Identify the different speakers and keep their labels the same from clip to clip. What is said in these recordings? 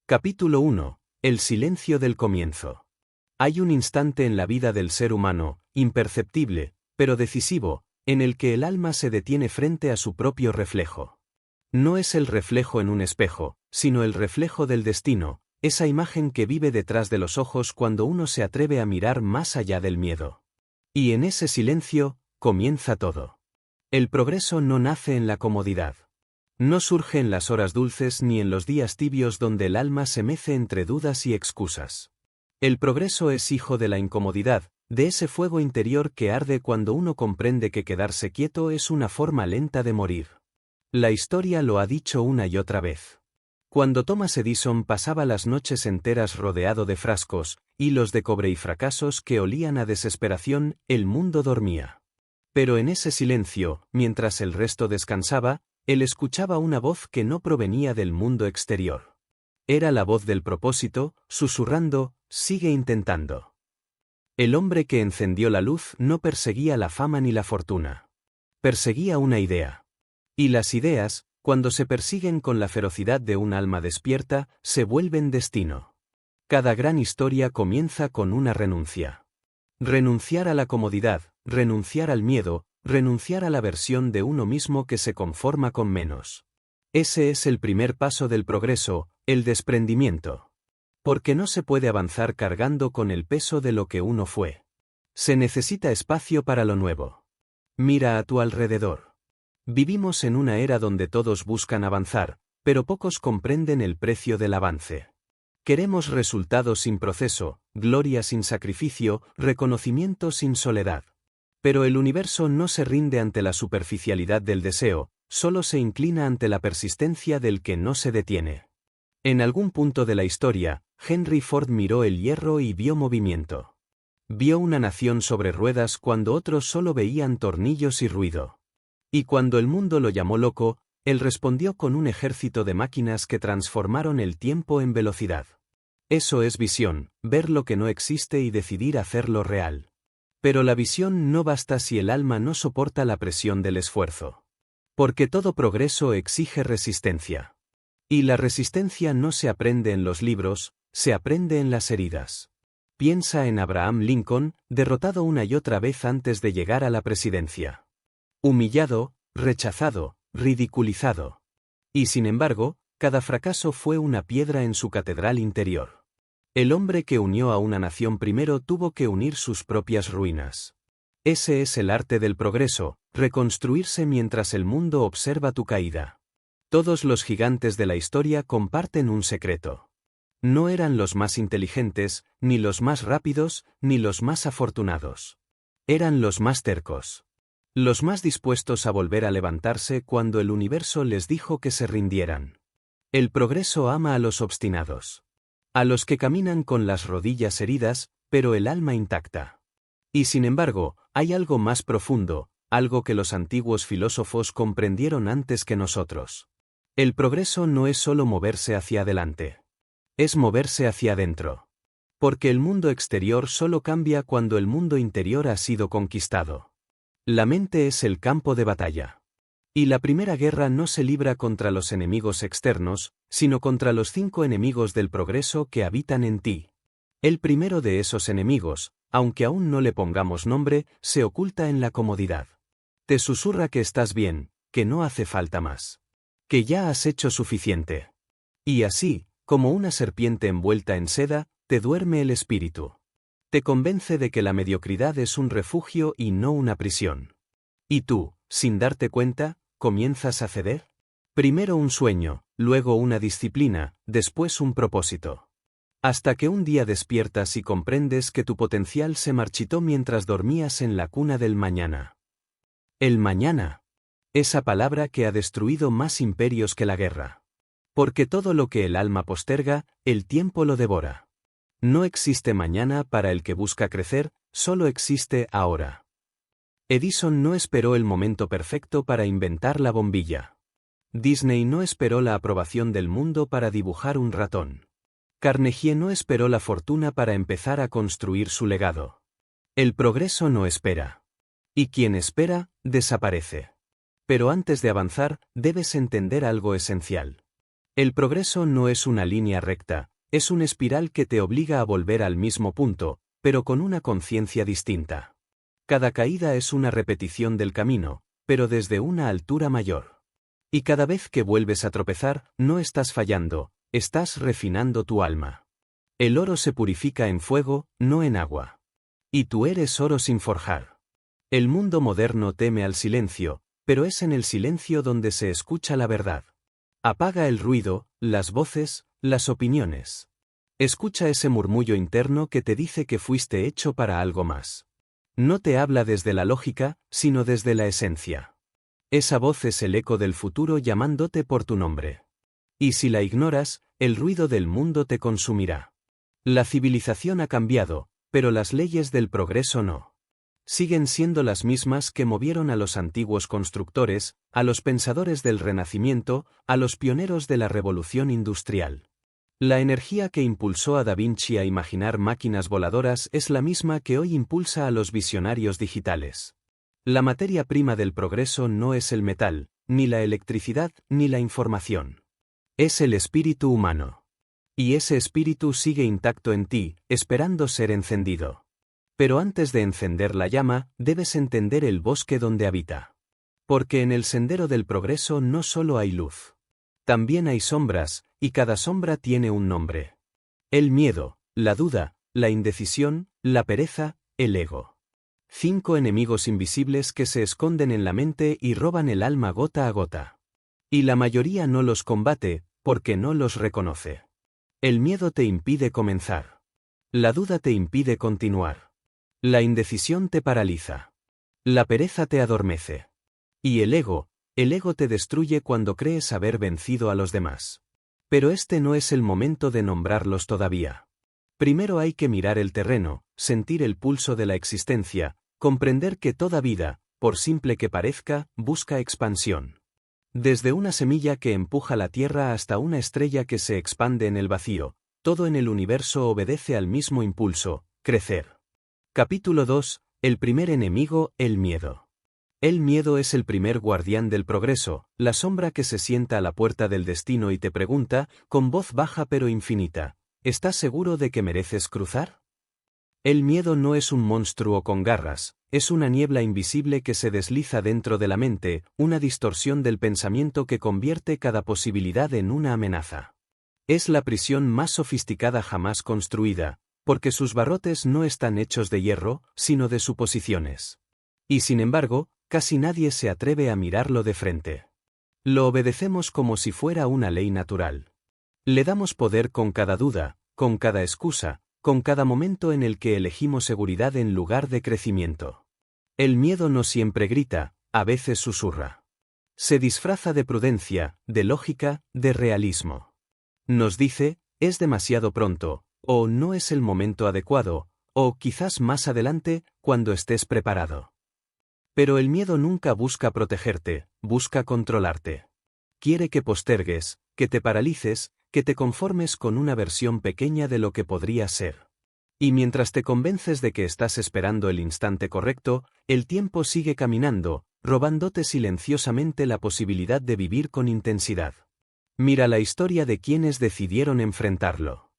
Speaker 1: Capítulo 1. El silencio del comienzo. Hay un instante en la vida del ser humano, imperceptible, pero decisivo, en el que el alma se detiene frente a su propio reflejo. No es el reflejo en un espejo, sino el reflejo del destino, esa imagen que vive detrás de los ojos cuando uno se atreve a mirar más allá del miedo. Y en ese silencio, comienza todo. El progreso no nace en la comodidad. No surge en las horas dulces ni en los días tibios donde el alma se mece entre dudas y excusas. El progreso es hijo de la incomodidad, de ese fuego interior que arde cuando uno comprende que quedarse quieto es una forma lenta de morir. La historia lo ha dicho una y otra vez. Cuando Thomas Edison pasaba las noches enteras rodeado de frascos, hilos de cobre y fracasos que olían a desesperación, el mundo dormía. Pero en ese silencio, mientras el resto descansaba, él escuchaba una voz que no provenía del mundo exterior. Era la voz del propósito, susurrando, sigue intentando. El hombre que encendió la luz no perseguía la fama ni la fortuna. Perseguía una idea. Y las ideas, cuando se persiguen con la ferocidad de un alma despierta, se vuelven destino. Cada gran historia comienza con una renuncia. Renunciar a la comodidad, renunciar al miedo, renunciar a la versión de uno mismo que se conforma con menos. Ese es el primer paso del progreso, el desprendimiento. Porque no se puede avanzar cargando con el peso de lo que uno fue. Se necesita espacio para lo nuevo. Mira a tu alrededor. Vivimos en una era donde todos buscan avanzar, pero pocos comprenden el precio del avance. Queremos resultados sin proceso, gloria sin sacrificio, reconocimiento sin soledad. Pero el universo no se rinde ante la superficialidad del deseo, solo se inclina ante la persistencia del que no se detiene. En algún punto de la historia, Henry Ford miró el hierro y vio movimiento. Vio una nación sobre ruedas cuando otros solo veían tornillos y ruido. Y cuando el mundo lo llamó loco, él respondió con un ejército de máquinas que transformaron el tiempo en velocidad. Eso es visión, ver lo que no existe y decidir hacerlo real. Pero la visión no basta si el alma no soporta la presión del esfuerzo. Porque todo progreso exige resistencia. Y la resistencia no se aprende en los libros, se aprende en las heridas. Piensa en Abraham Lincoln, derrotado una y otra vez antes de llegar a la presidencia. Humillado, rechazado, ridiculizado. Y sin embargo, cada fracaso fue una piedra en su catedral interior. El hombre que unió a una nación primero tuvo que unir sus propias ruinas. Ese es el arte del progreso, reconstruirse mientras el mundo observa tu caída. Todos los gigantes de la historia comparten un secreto. No eran los más inteligentes, ni los más rápidos, ni los más afortunados. Eran los más tercos. Los más dispuestos a volver a levantarse cuando el universo les dijo que se rindieran. El progreso ama a los obstinados. A los que caminan con las rodillas heridas, pero el alma intacta. Y sin embargo, hay algo más profundo, algo que los antiguos filósofos comprendieron antes que nosotros. El progreso no es solo moverse hacia adelante. Es moverse hacia adentro. Porque el mundo exterior solo cambia cuando el mundo interior ha sido conquistado. La mente es el campo de batalla. Y la primera guerra no se libra contra los enemigos externos, sino contra los 5 enemigos del progreso que habitan en ti. El primero de esos enemigos, aunque aún no le pongamos nombre, se oculta en la comodidad. Te susurra que estás bien, que no hace falta más. Que ya has hecho suficiente. Y así, como una serpiente envuelta en seda, te duerme el espíritu. Te convence de que la mediocridad es un refugio y no una prisión. Y tú, sin darte cuenta, ¿comienzas a ceder? Primero un sueño, luego una disciplina, después un propósito. Hasta que un día despiertas y comprendes que tu potencial se marchitó mientras dormías en la cuna del mañana. El mañana. Esa palabra que ha destruido más imperios que la guerra. Porque todo lo que el alma posterga, el tiempo lo devora. No existe mañana para el que busca crecer, solo existe ahora. Edison no esperó el momento perfecto para inventar la bombilla. Disney no esperó la aprobación del mundo para dibujar un ratón. Carnegie no esperó la fortuna para empezar a construir su legado. El progreso no espera. Y quien espera, desaparece. Pero antes de avanzar, debes entender algo esencial. El progreso no es una línea recta, es una espiral que te obliga a volver al mismo punto, pero con una conciencia distinta. Cada caída es una repetición del camino, pero desde una altura mayor. Y cada vez que vuelves a tropezar, no estás fallando, estás refinando tu alma. El oro se purifica en fuego, no en agua. Y tú eres oro sin forjar. El mundo moderno teme al silencio, pero es en el silencio donde se escucha la verdad. Apaga el ruido, las voces, las opiniones. Escucha ese murmullo interno que te dice que fuiste hecho para algo más. No te habla desde la lógica, sino desde la esencia. Esa voz es el eco del futuro llamándote por tu nombre. Y si la ignoras, el ruido del mundo te consumirá. La civilización ha cambiado, pero las leyes del progreso no. Siguen siendo las mismas que movieron a los antiguos constructores, a los pensadores del Renacimiento, a los pioneros de la Revolución Industrial. La energía que impulsó a Da Vinci a imaginar máquinas voladoras es la misma que hoy impulsa a los visionarios digitales. La materia prima del progreso no es el metal, ni la electricidad, ni la información. Es el espíritu humano. Y ese espíritu sigue intacto en ti, esperando ser encendido. Pero antes de encender la llama, debes entender el bosque donde habita. Porque en el sendero del progreso no solo hay luz. También hay sombras, y cada sombra tiene un nombre. El miedo, la duda, la indecisión, la pereza, el ego. 5 enemigos invisibles que se esconden en la mente y roban el alma gota a gota. Y la mayoría no los combate, porque no los reconoce. El miedo te impide comenzar. La duda te impide continuar. La indecisión te paraliza. La pereza te adormece. Y el ego te destruye cuando crees haber vencido a los demás. Pero este no es el momento de nombrarlos todavía. Primero hay que mirar el terreno, sentir el pulso de la existencia, comprender que toda vida, por simple que parezca, busca expansión. Desde una semilla que empuja la tierra hasta una estrella que se expande en el vacío, todo en el universo obedece al mismo impulso, crecer. Capítulo 2. El primer enemigo, el miedo. El miedo es el primer guardián del progreso, la sombra que se sienta a la puerta del destino y te pregunta, con voz baja pero infinita, ¿estás seguro de que mereces cruzar? El miedo no es un monstruo con garras, es una niebla invisible que se desliza dentro de la mente, una distorsión del pensamiento que convierte cada posibilidad en una amenaza. Es la prisión más sofisticada jamás construida, porque sus barrotes no están hechos de hierro, sino de suposiciones. Y sin embargo, casi nadie se atreve a mirarlo de frente. Lo obedecemos como si fuera una ley natural. Le damos poder con cada duda, con cada excusa, con cada momento en el que elegimos seguridad en lugar de crecimiento. El miedo no siempre grita, a veces susurra. Se disfraza de prudencia, de lógica, de realismo. Nos dice, es demasiado pronto, o no es el momento adecuado, o quizás más adelante, cuando estés preparado. Pero el miedo nunca busca protegerte, busca controlarte. Quiere que postergues, que te paralices, que te conformes con una versión pequeña de lo que podría ser. Y mientras te convences de que estás esperando el instante correcto, el tiempo sigue caminando, robándote silenciosamente la posibilidad de vivir con intensidad. Mira la historia de quienes decidieron enfrentarlo.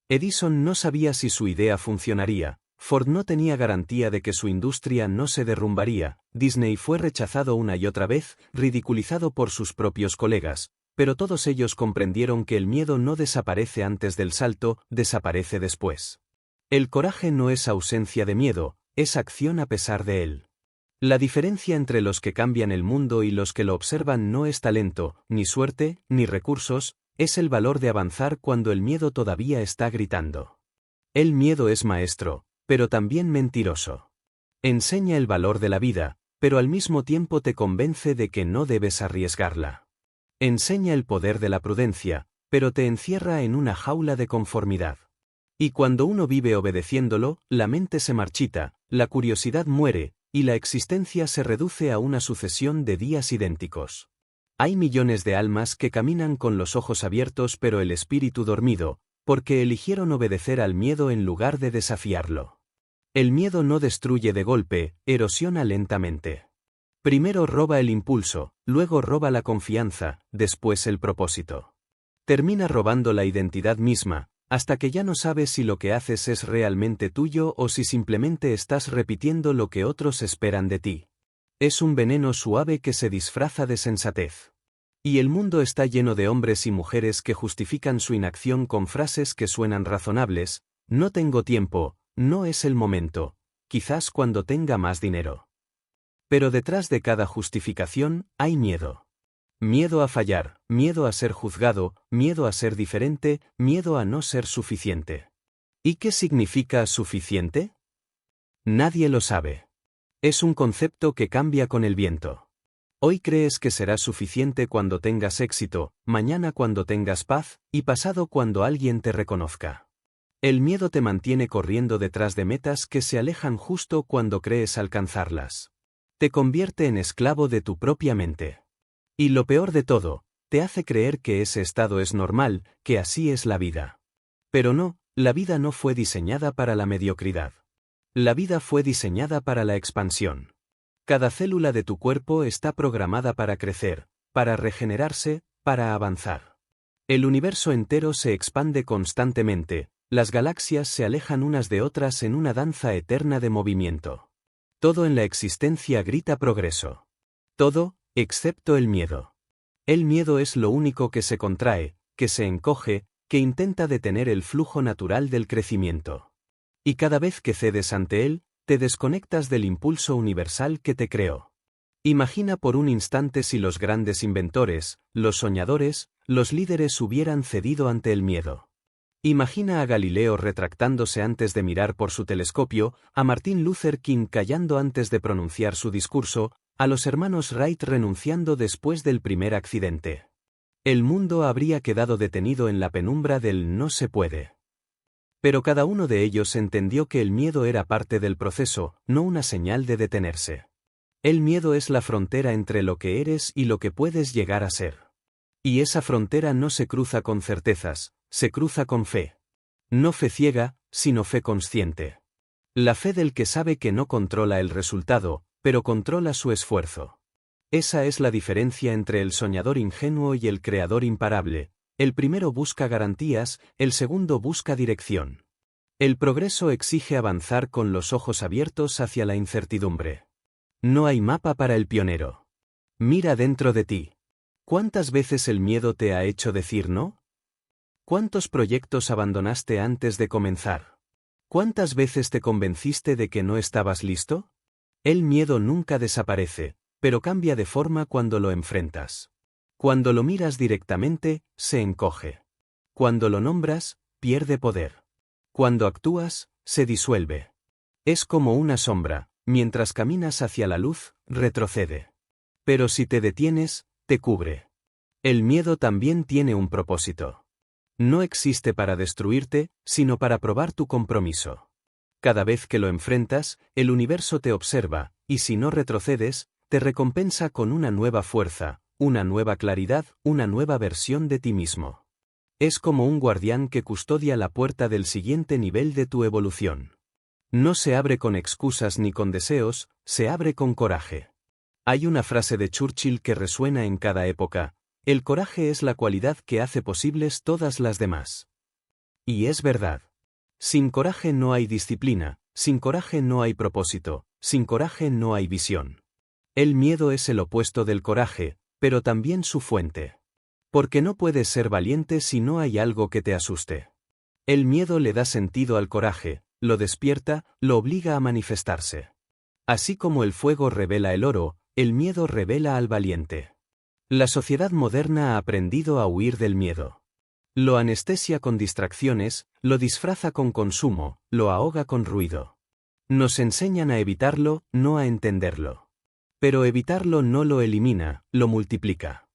Speaker 1: Edison no sabía si su idea funcionaría. Ford no tenía garantía de que su industria no se derrumbaría, Disney fue rechazado una y otra vez, ridiculizado por sus propios colegas, pero todos ellos comprendieron que el miedo no desaparece antes del salto, desaparece después. El coraje no es ausencia de miedo, es acción a pesar de él. La diferencia entre los que cambian el mundo y los que lo observan no es talento, ni suerte, ni recursos, es el valor de avanzar cuando el miedo todavía está gritando. El miedo es maestro, pero también mentiroso. Enseña el valor de la vida, pero al mismo tiempo te convence de que no debes arriesgarla. Enseña el poder de la prudencia, pero te encierra en una jaula de conformidad. Y cuando uno vive obedeciéndolo, la mente se marchita, la curiosidad muere, y la existencia se reduce a una sucesión de días idénticos. Hay millones de almas que caminan con los ojos abiertos pero el espíritu dormido, porque eligieron obedecer al miedo en lugar de desafiarlo. El miedo no destruye de golpe, erosiona lentamente. Primero roba el impulso, luego roba la confianza, después el propósito. Termina robando la identidad misma, hasta que ya no sabes si lo que haces es realmente tuyo o si simplemente estás repitiendo lo que otros esperan de ti. Es un veneno suave que se disfraza de sensatez. Y el mundo está lleno de hombres y mujeres que justifican su inacción con frases que suenan razonables: no tengo tiempo, no es el momento, quizás cuando tenga más dinero. Pero detrás de cada justificación hay miedo. Miedo a fallar, miedo a ser juzgado, miedo a ser diferente, miedo a no ser suficiente. ¿Y qué significa suficiente? Nadie lo sabe. Es un concepto que cambia con el viento. Hoy crees que serás suficiente cuando tengas éxito, mañana cuando tengas paz, y pasado cuando alguien te reconozca. El miedo te mantiene corriendo detrás de metas que se alejan justo cuando crees alcanzarlas. Te convierte en esclavo de tu propia mente. Y lo peor de todo, te hace creer que ese estado es normal, que así es la vida. Pero no, la vida no fue diseñada para la mediocridad. La vida fue diseñada para la expansión. Cada célula de tu cuerpo está programada para crecer, para regenerarse, para avanzar. El universo entero se expande constantemente, las galaxias se alejan unas de otras en una danza eterna de movimiento. Todo en la existencia grita progreso. Todo, excepto el miedo. El miedo es lo único que se contrae, que se encoge, que intenta detener el flujo natural del crecimiento. Y cada vez que cedes ante él, te desconectas del impulso universal que te creó. Imagina por un instante si los grandes inventores, los soñadores, los líderes hubieran cedido ante el miedo. Imagina a Galileo retractándose antes de mirar por su telescopio, a Martin Luther King callando antes de pronunciar su discurso, a los hermanos Wright renunciando después del primer accidente. El mundo habría quedado detenido en la penumbra del no se puede. Pero cada uno de ellos entendió que el miedo era parte del proceso, no una señal de detenerse. El miedo es la frontera entre lo que eres y lo que puedes llegar a ser. Y esa frontera no se cruza con certezas, se cruza con fe. No fe ciega, sino fe consciente. La fe del que sabe que no controla el resultado, pero controla su esfuerzo. Esa es la diferencia entre el soñador ingenuo y el creador imparable. El primero busca garantías, el segundo busca dirección. El progreso exige avanzar con los ojos abiertos hacia la incertidumbre. No hay mapa para el pionero. Mira dentro de ti. ¿Cuántas veces el miedo te ha hecho decir no? ¿Cuántos proyectos abandonaste antes de comenzar? ¿Cuántas veces te convenciste de que no estabas listo? El miedo nunca desaparece, pero cambia de forma cuando lo enfrentas. Cuando lo miras directamente, se encoge. Cuando lo nombras, pierde poder. Cuando actúas, se disuelve. Es como una sombra, mientras caminas hacia la luz, retrocede. Pero si te detienes, te cubre. El miedo también tiene un propósito. No existe para destruirte, sino para probar tu compromiso. Cada vez que lo enfrentas, el universo te observa, y si no retrocedes, te recompensa con una nueva fuerza, una nueva claridad, una nueva versión de ti mismo. Es como un guardián que custodia la puerta del siguiente nivel de tu evolución. No se abre con excusas ni con deseos, se abre con coraje. Hay una frase de Churchill que resuena en cada época: el coraje es la cualidad que hace posibles todas las demás. Y es verdad. Sin coraje no hay disciplina, sin coraje no hay propósito, sin coraje no hay visión. El miedo es el opuesto del coraje, pero también su fuente. Porque no puedes ser valiente si no hay algo que te asuste. El miedo le da sentido al coraje, lo despierta, lo obliga a manifestarse. Así como el fuego revela el oro, el miedo revela al valiente. La sociedad moderna ha aprendido a huir del miedo. Lo anestesia con distracciones, lo disfraza con consumo, lo ahoga con ruido. Nos enseñan a evitarlo, no a entenderlo. Pero evitarlo no lo elimina, lo multiplica.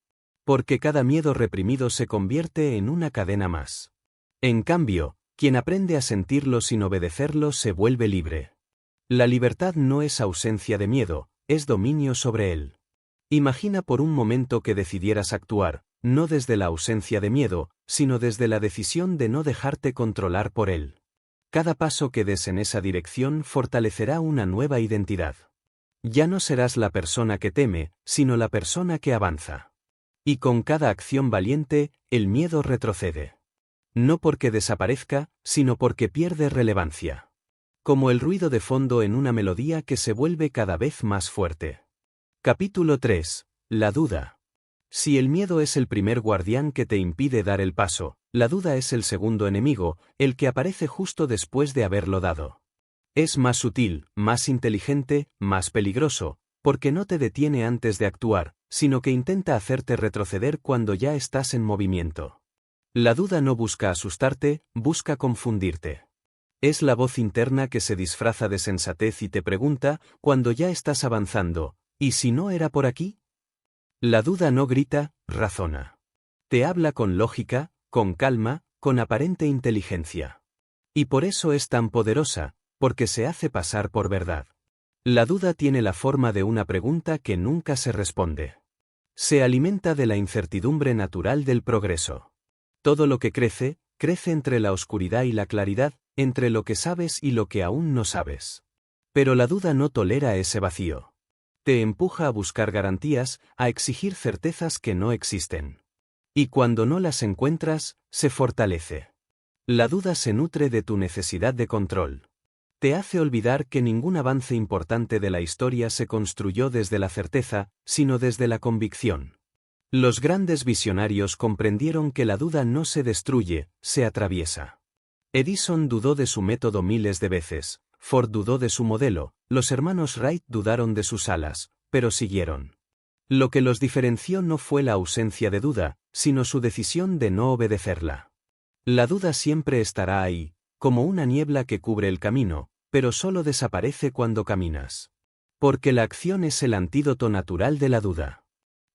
Speaker 1: Porque cada miedo reprimido se convierte en una cadena más. En cambio, quien aprende a sentirlo sin obedecerlo se vuelve libre. La libertad no es ausencia de miedo, es dominio sobre él. Imagina por un momento que decidieras actuar, no desde la ausencia de miedo, sino desde la decisión de no dejarte controlar por él. Cada paso que des en esa dirección fortalecerá una nueva identidad. Ya no serás la persona que teme, sino la persona que avanza. Y con cada acción valiente, el miedo retrocede. No porque desaparezca, sino porque pierde relevancia. Como el ruido de fondo en una melodía que se vuelve cada vez más fuerte. Capítulo 3. La duda. Si el miedo es el primer guardián que te impide dar el paso, la duda es el segundo enemigo, el que aparece justo después de haberlo dado. Es más sutil, más inteligente, más peligroso, porque no te detiene antes de actuar, sino que intenta hacerte retroceder cuando ya estás en movimiento. La duda no busca asustarte, busca confundirte. Es la voz interna que se disfraza de sensatez y te pregunta, cuando ya estás avanzando, ¿y si no era por aquí? La duda no grita, razona. Te habla con lógica, con calma, con aparente inteligencia. Y por eso es tan poderosa, porque se hace pasar por verdad. La duda tiene la forma de una pregunta que nunca se responde. Se alimenta de la incertidumbre natural del progreso. Todo lo que crece, crece entre la oscuridad y la claridad, entre lo que sabes y lo que aún no sabes. Pero la duda no tolera ese vacío. Te empuja a buscar garantías, a exigir certezas que no existen. Y cuando no las encuentras, se fortalece. La duda se nutre de tu necesidad de control. Te hace olvidar que ningún avance importante de la historia se construyó desde la certeza, sino desde la convicción. Los grandes visionarios comprendieron que la duda no se destruye, se atraviesa. Edison dudó de su método miles de veces, Ford dudó de su modelo, los hermanos Wright dudaron de sus alas, pero siguieron. Lo que los diferenció no fue la ausencia de duda, sino su decisión de no obedecerla. La duda siempre estará ahí, como una niebla que cubre el camino, pero solo desaparece cuando caminas. Porque la acción es el antídoto natural de la duda.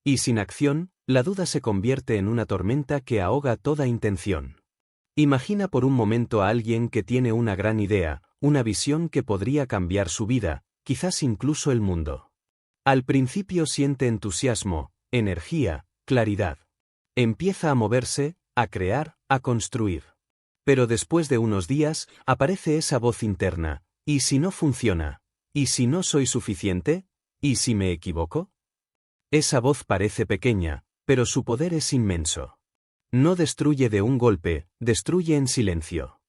Speaker 1: Y sin acción, la duda se convierte en una tormenta que ahoga toda intención. Imagina por un momento a alguien que tiene una gran idea, una visión que podría cambiar su vida, quizás incluso el mundo. Al principio siente entusiasmo, energía, claridad. Empieza a moverse, a crear, a construir. Pero después de unos días, aparece esa voz interna, ¿y si no funciona? ¿Y si no soy suficiente? ¿Y si me equivoco? Esa voz parece pequeña, pero su poder es inmenso. No destruye de un golpe, destruye en silencio.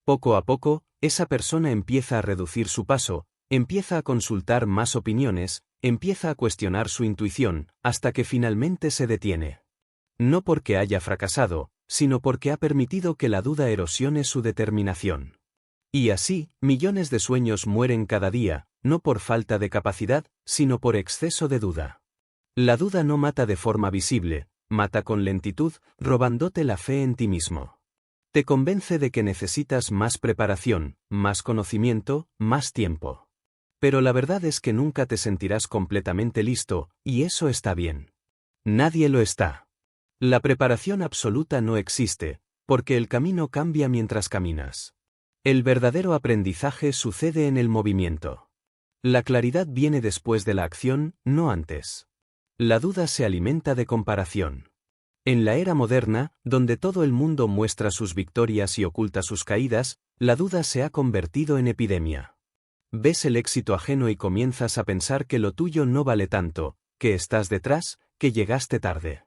Speaker 1: Poco a poco, esa persona empieza a reducir su paso, empieza a consultar más opiniones, empieza a cuestionar su intuición, hasta que finalmente se detiene. No porque haya fracasado, sino porque ha permitido que la duda erosione su determinación. Y así, millones de sueños mueren cada día, no por falta de capacidad, sino por exceso de duda. La duda no mata de forma visible, mata con lentitud, robándote la fe en ti mismo. Te convence de que necesitas más preparación, más conocimiento, más tiempo. Pero la verdad es que nunca te sentirás completamente listo, y eso está bien. Nadie lo está. La preparación absoluta no existe, porque el camino cambia mientras caminas. El verdadero aprendizaje sucede en el movimiento. La claridad viene después de la acción, no antes. La duda se alimenta de comparación. En la era moderna, donde todo el mundo muestra sus victorias y oculta sus caídas, la duda se ha convertido en epidemia. Ves el éxito ajeno y comienzas a pensar que lo tuyo no vale tanto, que estás detrás, que llegaste tarde.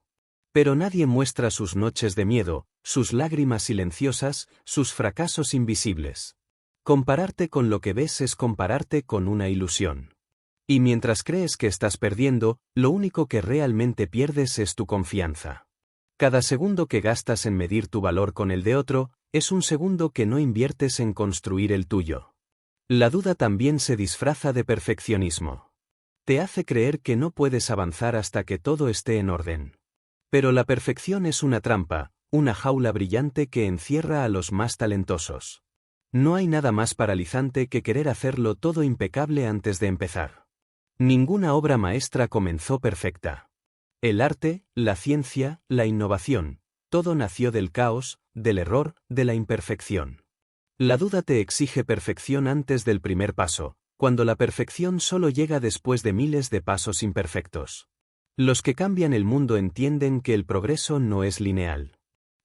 Speaker 1: Pero nadie muestra sus noches de miedo, sus lágrimas silenciosas, sus fracasos invisibles. Compararte con lo que ves es compararte con una ilusión. Y mientras crees que estás perdiendo, lo único que realmente pierdes es tu confianza. Cada segundo que gastas en medir tu valor con el de otro, es un segundo que no inviertes en construir el tuyo. La duda también se disfraza de perfeccionismo. Te hace creer que no puedes avanzar hasta que todo esté en orden. Pero la perfección es una trampa, una jaula brillante que encierra a los más talentosos. No hay nada más paralizante que querer hacerlo todo impecable antes de empezar. Ninguna obra maestra comenzó perfecta. El arte, la ciencia, la innovación, todo nació del caos, del error, de la imperfección. La duda te exige perfección antes del primer paso, cuando la perfección solo llega después de miles de pasos imperfectos. Los que cambian el mundo entienden que el progreso no es lineal.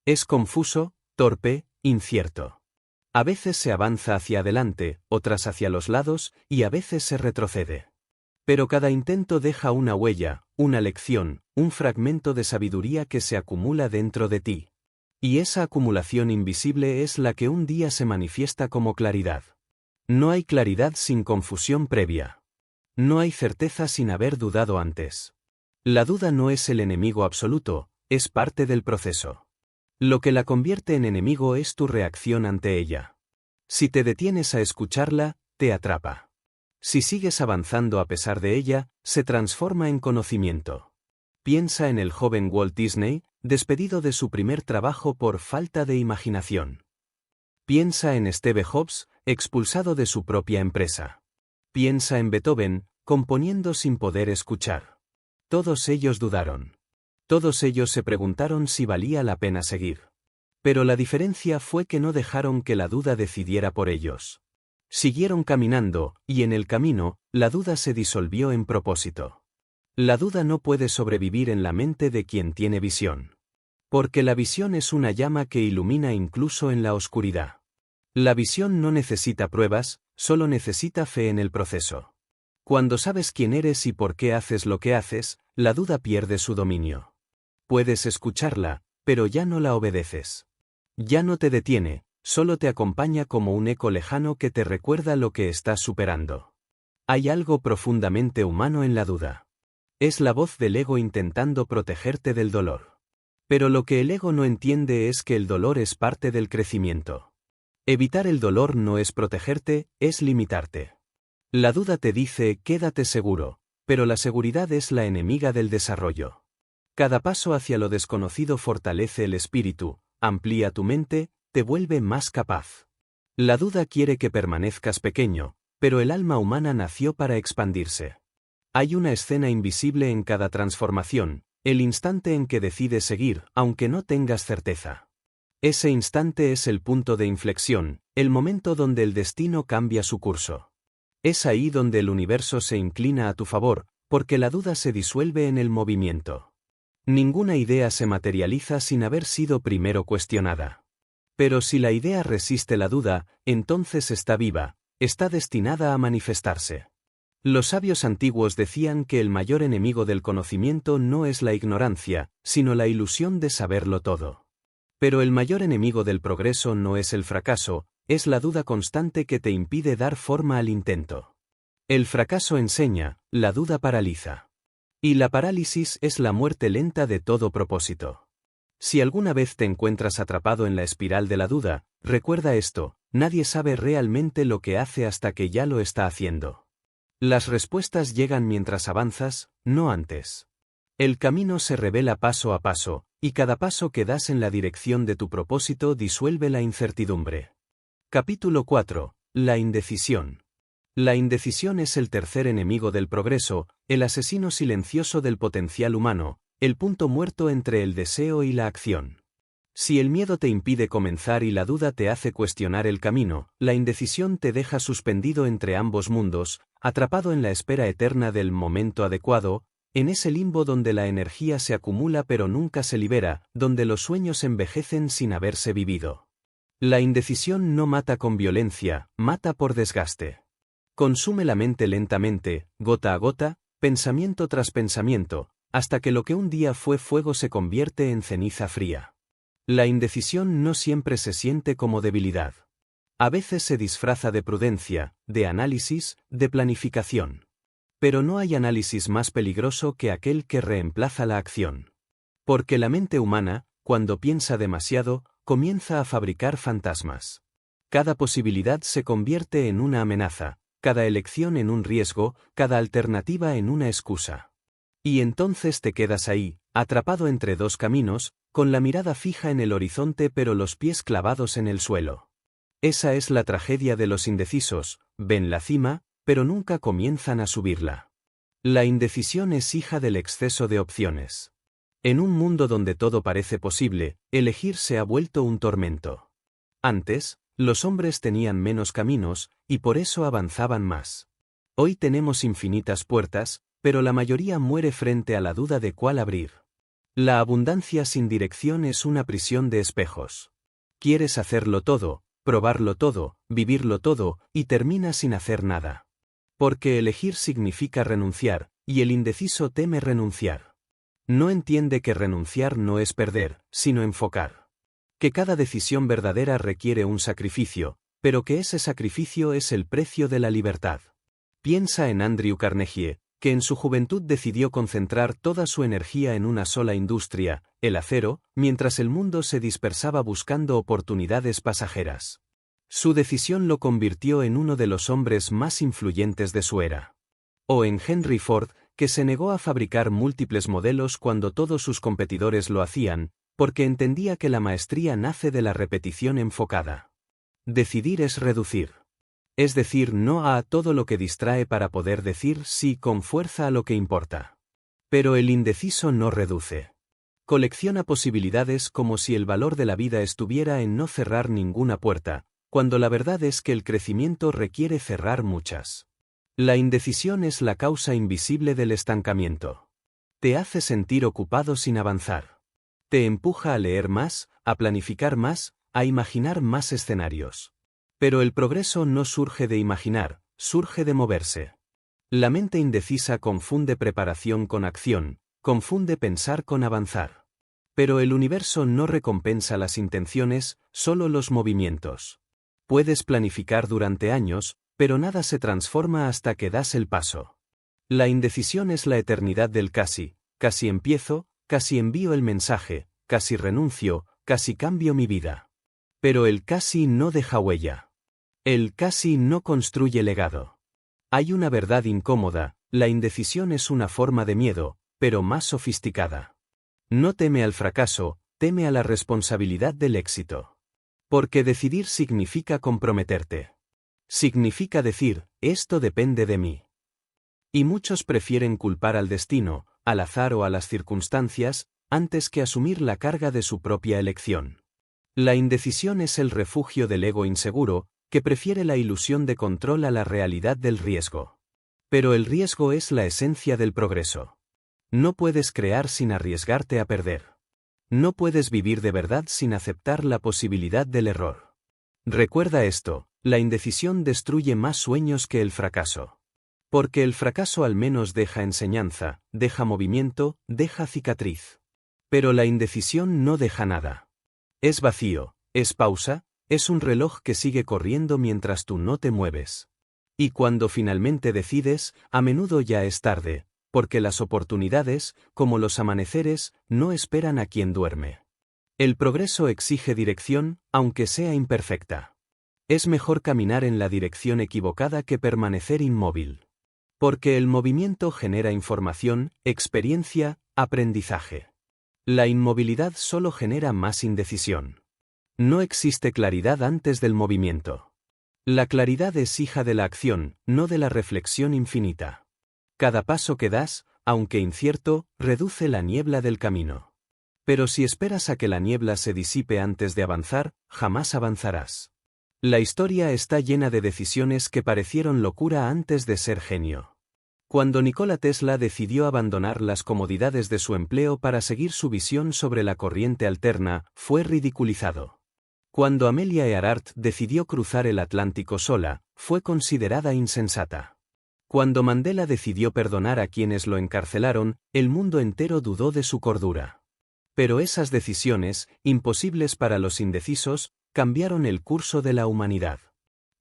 Speaker 1: Es confuso, torpe, incierto. A veces se avanza hacia adelante, otras hacia los lados, y a veces se retrocede. Pero cada intento deja una huella, una lección, un fragmento de sabiduría que se acumula dentro de ti. Y esa acumulación invisible es la que un día se manifiesta como claridad. No hay claridad sin confusión previa. No hay certeza sin haber dudado antes. La duda no es el enemigo absoluto, es parte del proceso. Lo que la convierte en enemigo es tu reacción ante ella. Si te detienes a escucharla, te atrapa. Si sigues avanzando a pesar de ella, se transforma en conocimiento. Piensa en el joven Walt Disney, despedido de su primer trabajo por falta de imaginación. Piensa en Steve Jobs, expulsado de su propia empresa. Piensa en Beethoven, componiendo sin poder escuchar. Todos ellos dudaron. Todos ellos se preguntaron si valía la pena seguir. Pero la diferencia fue que no dejaron que la duda decidiera por ellos. Siguieron caminando, y en el camino, la duda se disolvió en propósito. La duda no puede sobrevivir en la mente de quien tiene visión. Porque la visión es una llama que ilumina incluso en la oscuridad. La visión no necesita pruebas, solo necesita fe en el proceso. Cuando sabes quién eres y por qué haces lo que haces, la duda pierde su dominio. Puedes escucharla, pero ya no la obedeces. Ya no te detiene, solo te acompaña como un eco lejano que te recuerda lo que estás superando. Hay algo profundamente humano en la duda. Es la voz del ego intentando protegerte del dolor. Pero lo que el ego no entiende es que el dolor es parte del crecimiento. Evitar el dolor no es protegerte, es limitarte. La duda te dice, quédate seguro, pero la seguridad es la enemiga del desarrollo. Cada paso hacia lo desconocido fortalece el espíritu, amplía tu mente, te vuelve más capaz. La duda quiere que permanezcas pequeño, pero el alma humana nació para expandirse. Hay una escena invisible en cada transformación, el instante en que decides seguir, aunque no tengas certeza. Ese instante es el punto de inflexión, el momento donde el destino cambia su curso. Es ahí donde el universo se inclina a tu favor, porque la duda se disuelve en el movimiento. Ninguna idea se materializa sin haber sido primero cuestionada. Pero si la idea resiste la duda, entonces está viva, está destinada a manifestarse. Los sabios antiguos decían que el mayor enemigo del conocimiento no es la ignorancia, sino la ilusión de saberlo todo. Pero el mayor enemigo del progreso no es el fracaso, es la duda constante que te impide dar forma al intento. El fracaso enseña, la duda paraliza. Y la parálisis es la muerte lenta de todo propósito. Si alguna vez te encuentras atrapado en la espiral de la duda, recuerda esto, nadie sabe realmente lo que hace hasta que ya lo está haciendo. Las respuestas llegan mientras avanzas, no antes. El camino se revela paso a paso, y cada paso que das en la dirección de tu propósito disuelve la incertidumbre. Capítulo 4. La indecisión. La indecisión es el tercer enemigo del progreso, el asesino silencioso del potencial humano, el punto muerto entre el deseo y la acción. Si el miedo te impide comenzar y la duda te hace cuestionar el camino, la indecisión te deja suspendido entre ambos mundos, atrapado en la espera eterna del momento adecuado, en ese limbo donde la energía se acumula pero nunca se libera, donde los sueños envejecen sin haberse vivido. La indecisión no mata con violencia, mata por desgaste. Consume la mente lentamente, gota a gota, pensamiento tras pensamiento, hasta que lo que un día fue fuego se convierte en ceniza fría. La indecisión no siempre se siente como debilidad. A veces se disfraza de prudencia, de análisis, de planificación. Pero no hay análisis más peligroso que aquel que reemplaza la acción. Porque la mente humana, cuando piensa demasiado, comienza a fabricar fantasmas. Cada posibilidad se convierte en una amenaza, cada elección en un riesgo, cada alternativa en una excusa. Y entonces te quedas ahí, atrapado entre dos caminos, con la mirada fija en el horizonte pero los pies clavados en el suelo. Esa es la tragedia de los indecisos, ven la cima, pero nunca comienzan a subirla. La indecisión es hija del exceso de opciones. En un mundo donde todo parece posible, elegir se ha vuelto un tormento. Antes, los hombres tenían menos caminos, y por eso avanzaban más. Hoy tenemos infinitas puertas, pero la mayoría muere frente a la duda de cuál abrir. La abundancia sin dirección es una prisión de espejos. Quieres hacerlo todo, probarlo todo, vivirlo todo, y terminas sin hacer nada. Porque elegir significa renunciar, y el indeciso teme renunciar. No entiende que renunciar no es perder, sino enfocar. Que cada decisión verdadera requiere un sacrificio, pero que ese sacrificio es el precio de la libertad. Piensa en Andrew Carnegie, que en su juventud decidió concentrar toda su energía en una sola industria, el acero, mientras el mundo se dispersaba buscando oportunidades pasajeras. Su decisión lo convirtió en uno de los hombres más influyentes de su era. O en Henry Ford, que se negó a fabricar múltiples modelos cuando todos sus competidores lo hacían, porque entendía que la maestría nace de la repetición enfocada. Decidir es reducir. Es decir no a todo lo que distrae para poder decir sí con fuerza a lo que importa. Pero el indeciso no reduce. Colecciona posibilidades como si el valor de la vida estuviera en no cerrar ninguna puerta, cuando la verdad es que el crecimiento requiere cerrar muchas. La indecisión es la causa invisible del estancamiento. Te hace sentir ocupado sin avanzar. Te empuja a leer más, a planificar más, a imaginar más escenarios. Pero el progreso no surge de imaginar, surge de moverse. La mente indecisa confunde preparación con acción, confunde pensar con avanzar. Pero el universo no recompensa las intenciones, solo los movimientos. Puedes planificar durante años, pero nada se transforma hasta que das el paso. La indecisión es la eternidad del casi empiezo, casi envío el mensaje, casi renuncio, casi cambio mi vida. Pero el casi no deja huella. El casi no construye legado. Hay una verdad incómoda, la indecisión es una forma de miedo, pero más sofisticada. No teme al fracaso, teme a la responsabilidad del éxito. Porque decidir significa comprometerte. Significa decir, esto depende de mí. Y muchos prefieren culpar al destino, al azar o a las circunstancias, antes que asumir la carga de su propia elección. La indecisión es el refugio del ego inseguro, que prefiere la ilusión de control a la realidad del riesgo. Pero el riesgo es la esencia del progreso. No puedes crear sin arriesgarte a perder. No puedes vivir de verdad sin aceptar la posibilidad del error. Recuerda esto, la indecisión destruye más sueños que el fracaso. Porque el fracaso al menos deja enseñanza, deja movimiento, deja cicatriz. Pero la indecisión no deja nada. Es vacío, es pausa, es un reloj que sigue corriendo mientras tú no te mueves. Y cuando finalmente decides, a menudo ya es tarde, porque las oportunidades, como los amaneceres, no esperan a quien duerme. El progreso exige dirección, aunque sea imperfecta. Es mejor caminar en la dirección equivocada que permanecer inmóvil. Porque el movimiento genera información, experiencia, aprendizaje. La inmovilidad solo genera más indecisión. No existe claridad antes del movimiento. La claridad es hija de la acción, no de la reflexión infinita. Cada paso que das, aunque incierto, reduce la niebla del camino. Pero si esperas a que la niebla se disipe antes de avanzar, jamás avanzarás. La historia está llena de decisiones que parecieron locura antes de ser genio. Cuando Nikola Tesla decidió abandonar las comodidades de su empleo para seguir su visión sobre la corriente alterna, fue ridiculizado. Cuando Amelia Earhart decidió cruzar el Atlántico sola, fue considerada insensata. Cuando Mandela decidió perdonar a quienes lo encarcelaron, el mundo entero dudó de su cordura. Pero esas decisiones, imposibles para los indecisos, cambiaron el curso de la humanidad.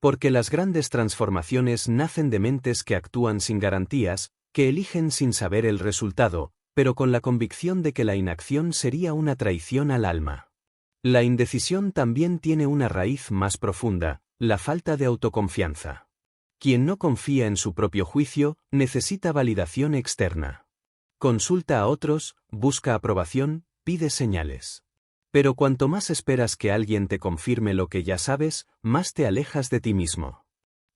Speaker 1: Porque las grandes transformaciones nacen de mentes que actúan sin garantías, que eligen sin saber el resultado, pero con la convicción de que la inacción sería una traición al alma. La indecisión también tiene una raíz más profunda, la falta de autoconfianza. Quien no confía en su propio juicio, necesita validación externa. Consulta a otros, busca aprobación, pide señales. Pero cuanto más esperas que alguien te confirme lo que ya sabes, más te alejas de ti mismo.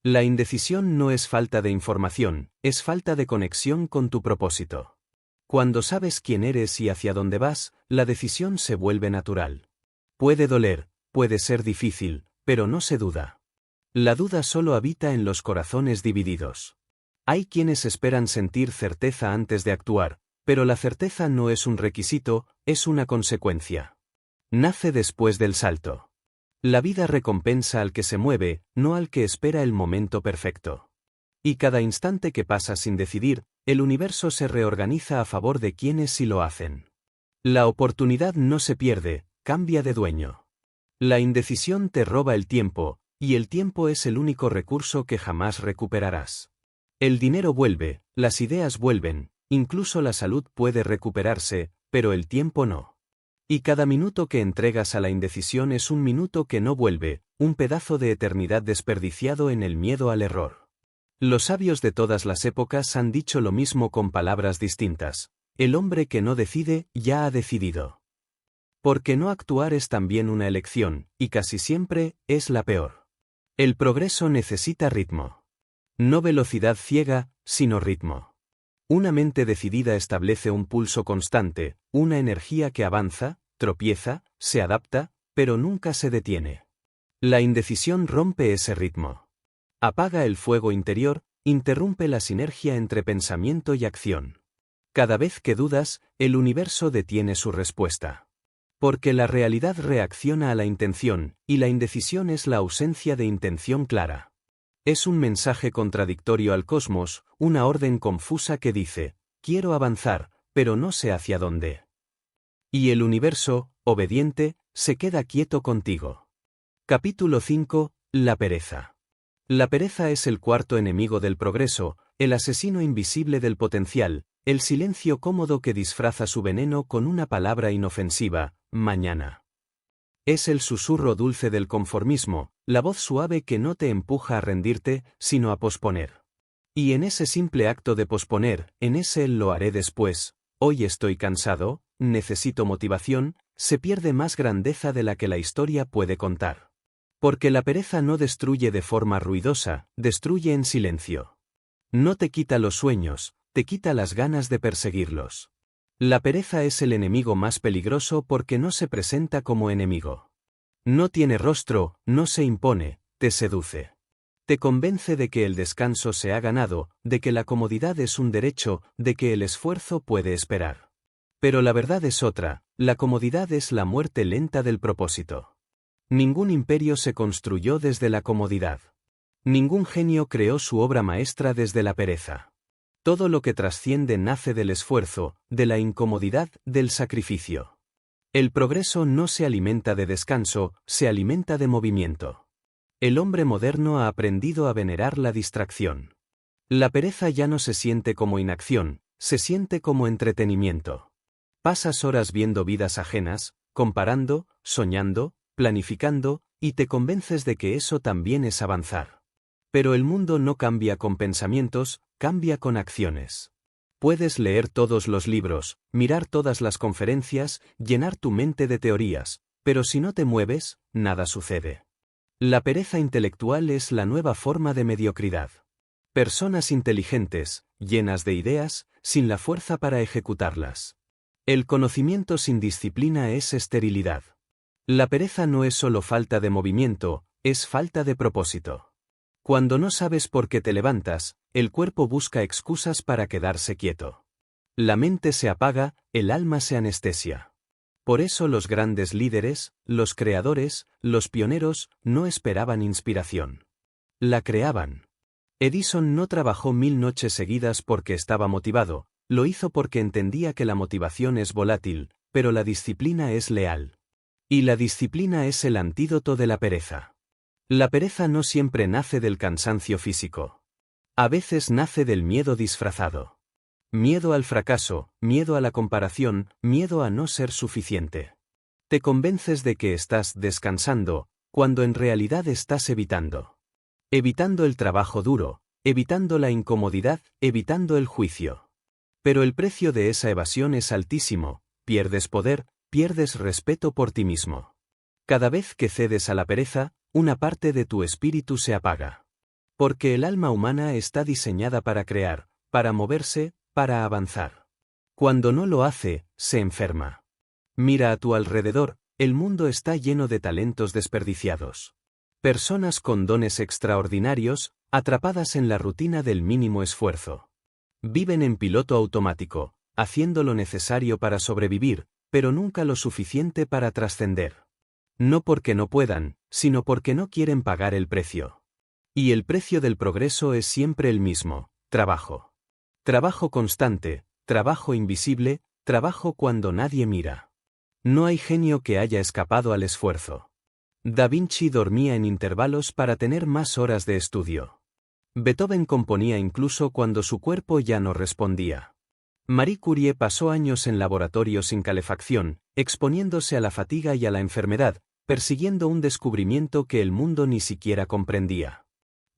Speaker 1: La indecisión no es falta de información, es falta de conexión con tu propósito. Cuando sabes quién eres y hacia dónde vas, la decisión se vuelve natural. Puede doler, puede ser difícil, pero no se duda. La duda solo habita en los corazones divididos. Hay quienes esperan sentir certeza antes de actuar, pero la certeza no es un requisito, es una consecuencia. Nace después del salto. La vida recompensa al que se mueve, no al que espera el momento perfecto. Y cada instante que pasa sin decidir, el universo se reorganiza a favor de quienes sí lo hacen. La oportunidad no se pierde, cambia de dueño. La indecisión te roba el tiempo, y el tiempo es el único recurso que jamás recuperarás. El dinero vuelve, las ideas vuelven, incluso la salud puede recuperarse, pero el tiempo no. Y cada minuto que entregas a la indecisión es un minuto que no vuelve, un pedazo de eternidad desperdiciado en el miedo al error. Los sabios de todas las épocas han dicho lo mismo con palabras distintas. El hombre que no decide, ya ha decidido. Porque no actuar es también una elección, y casi siempre, es la peor. El progreso necesita ritmo. No velocidad ciega, sino ritmo. Una mente decidida establece un pulso constante, una energía que avanza, tropieza, se adapta, pero nunca se detiene. La indecisión rompe ese ritmo. Apaga el fuego interior, interrumpe la sinergia entre pensamiento y acción. Cada vez que dudas, el universo detiene su respuesta. Porque la realidad reacciona a la intención, y la indecisión es la ausencia de intención clara. Es un mensaje contradictorio al cosmos, una orden confusa que dice, quiero avanzar, pero no sé hacia dónde. Y el universo, obediente, se queda quieto contigo. Capítulo 5. La pereza. La pereza es el cuarto enemigo del progreso, el asesino invisible del potencial, el silencio cómodo que disfraza su veneno con una palabra inofensiva, mañana. Es el susurro dulce del conformismo, la voz suave que no te empuja a rendirte, sino a posponer. Y en ese simple acto de posponer, en ese lo haré después, hoy estoy cansado, necesito motivación, se pierde más grandeza de la que la historia puede contar. Porque la pereza no destruye de forma ruidosa, destruye en silencio. No te quita los sueños, te quita las ganas de perseguirlos. La pereza es el enemigo más peligroso porque no se presenta como enemigo. No tiene rostro, no se impone, te seduce. Te convence de que el descanso se ha ganado, de que la comodidad es un derecho, de que el esfuerzo puede esperar. Pero la verdad es otra, la comodidad es la muerte lenta del propósito. Ningún imperio se construyó desde la comodidad. Ningún genio creó su obra maestra desde la pereza. Todo lo que trasciende nace del esfuerzo, de la incomodidad, del sacrificio. El progreso no se alimenta de descanso, se alimenta de movimiento. El hombre moderno ha aprendido a venerar la distracción. La pereza ya no se siente como inacción, se siente como entretenimiento. Pasas horas viendo vidas ajenas, comparando, soñando, planificando, y te convences de que eso también es avanzar. Pero el mundo no cambia con pensamientos, cambia con acciones. Puedes leer todos los libros, mirar todas las conferencias, llenar tu mente de teorías, pero si no te mueves, nada sucede. La pereza intelectual es la nueva forma de mediocridad. Personas inteligentes, llenas de ideas, sin la fuerza para ejecutarlas. El conocimiento sin disciplina es esterilidad. La pereza no es solo falta de movimiento, es falta de propósito. Cuando no sabes por qué te levantas, el cuerpo busca excusas para quedarse quieto. La mente se apaga, el alma se anestesia. Por eso los grandes líderes, los creadores, los pioneros, no esperaban inspiración. La creaban. Edison no trabajó 1000 noches seguidas porque estaba motivado, lo hizo porque entendía que la motivación es volátil, pero la disciplina es leal. Y la disciplina es el antídoto de la pereza. La pereza no siempre nace del cansancio físico. A veces nace del miedo disfrazado. Miedo al fracaso, miedo a la comparación, miedo a no ser suficiente. Te convences de que estás descansando, cuando en realidad estás evitando. Evitando el trabajo duro, evitando la incomodidad, evitando el juicio. Pero el precio de esa evasión es altísimo, pierdes poder, pierdes respeto por ti mismo. Cada vez que cedes a la pereza, una parte de tu espíritu se apaga. Porque el alma humana está diseñada para crear, para moverse, para avanzar. Cuando no lo hace, se enferma. Mira a tu alrededor, el mundo está lleno de talentos desperdiciados. Personas con dones extraordinarios, atrapadas en la rutina del mínimo esfuerzo. Viven en piloto automático, haciendo lo necesario para sobrevivir, pero nunca lo suficiente para trascender. No porque no puedan, sino porque no quieren pagar el precio. Y el precio del progreso es siempre el mismo: trabajo. Trabajo constante, trabajo invisible, trabajo cuando nadie mira. No hay genio que haya escapado al esfuerzo. Da Vinci dormía en intervalos para tener más horas de estudio. Beethoven componía incluso cuando su cuerpo ya no respondía. Marie Curie pasó años en laboratorio sin calefacción, exponiéndose a la fatiga y a la enfermedad, persiguiendo un descubrimiento que el mundo ni siquiera comprendía.